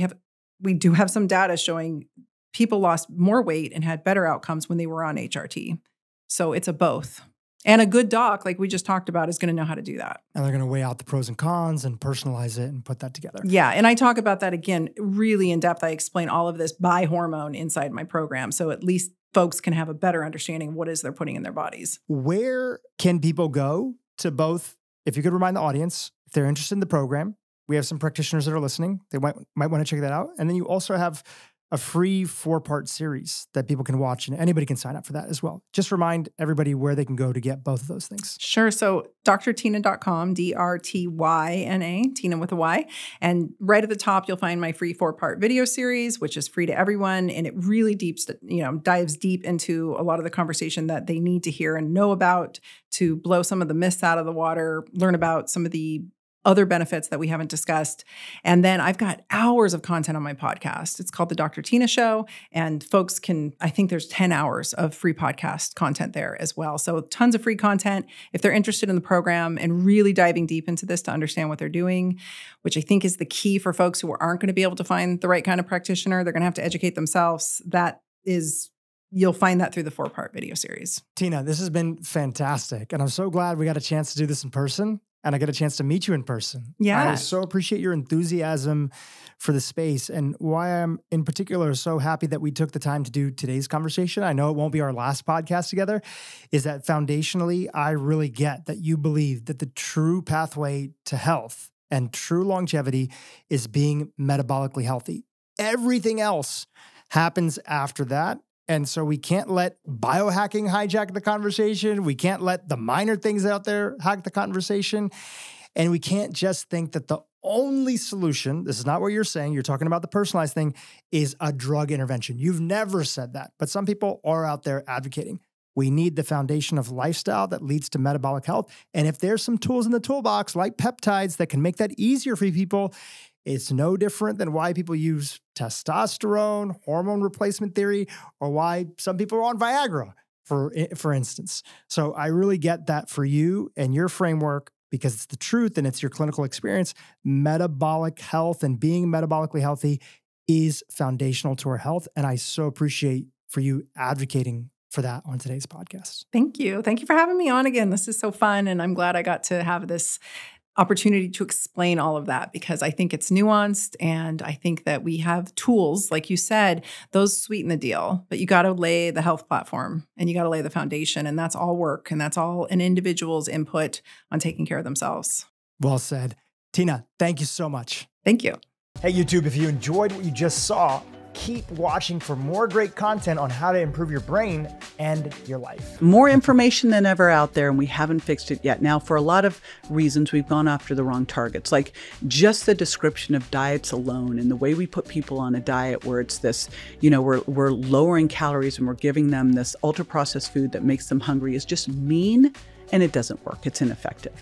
[SPEAKER 2] we do have some data showing people lost more weight and had better outcomes when they were on HRT. So it's a both. And a good doc, like we just talked about, is going to know how to do that.
[SPEAKER 1] And they're going to weigh out the pros and cons and personalize it and put that together.
[SPEAKER 2] Yeah. And I talk about that again, really in depth. I explain all of this by hormone inside my program. So at least folks can have a better understanding of what it is they're putting in their bodies.
[SPEAKER 1] Where can people go to both, if you could remind the audience, if they're interested in the program, we have some practitioners that are listening. They might want to check that out. And then you also have a free 4-part series that people can watch, and anybody can sign up for that as well. Just remind everybody where they can go to get both of those things.
[SPEAKER 2] Sure. So drtyna.com, DRTYNA, Tina with a Y. And right at the top, you'll find my free 4-part video series, which is free to everyone. And it really dives deep into a lot of the conversation that they need to hear and know about to blow some of the myths out of the water, learn about some of the other benefits that we haven't discussed. And then I've got hours of content on my podcast. It's called The Dr. Tina Show. And folks I think there's 10 hours of free podcast content there as well. So tons of free content if they're interested in the program and really diving deep into this to understand what they're doing, which I think is the key for folks who aren't going to be able to find the right kind of practitioner. They're going to have to educate themselves. You'll find that through the 4-part video series.
[SPEAKER 1] Tina, this has been fantastic. And I'm so glad we got a chance to do this in person. And I get a chance to meet you in person.
[SPEAKER 2] Yeah.
[SPEAKER 1] I so appreciate your enthusiasm for the space, and why I'm in particular so happy that we took the time to do today's conversation. I know it won't be our last podcast together, is that foundationally, I really get that you believe that the true pathway to health and true longevity is being metabolically healthy. Everything else happens after that. And so we can't let biohacking hijack the conversation. We can't let the minor things out there hack the conversation. And we can't just think that the only solution, this is not what you're saying, you're talking about the personalized thing, is a drug intervention. You've never said that, but some people are out there advocating. We need the foundation of lifestyle that leads to metabolic health. And if there's some tools in the toolbox like peptides that can make that easier for people, it's no different than why people use testosterone, hormone replacement theory, or why some people are on Viagra, for instance. So I really get that for you and your framework, because it's the truth and it's your clinical experience. Metabolic health and being metabolically healthy is foundational to our health. And I so appreciate for you advocating for that on today's podcast.
[SPEAKER 2] Thank you. Thank you for having me on again. This is so fun. And I'm glad I got to have this opportunity to explain all of that, because I think it's nuanced, and I think that we have tools, like you said, those sweeten the deal, but you got to lay the health platform and you got to lay the foundation, and that's all work, and that's all an individual's input on taking care of themselves.
[SPEAKER 1] Well said. Tina, thank you so much.
[SPEAKER 2] Thank you.
[SPEAKER 1] Hey, YouTube, if you enjoyed what you just saw, keep watching for more great content on how to improve your brain and your life.
[SPEAKER 3] More information than ever out there, and we haven't fixed it yet. Now, for a lot of reasons, we've gone after the wrong targets, like just the description of diets alone and the way we put people on a diet where it's this, we're lowering calories and we're giving them this ultra-processed food that makes them hungry is just mean, and it doesn't work. It's ineffective.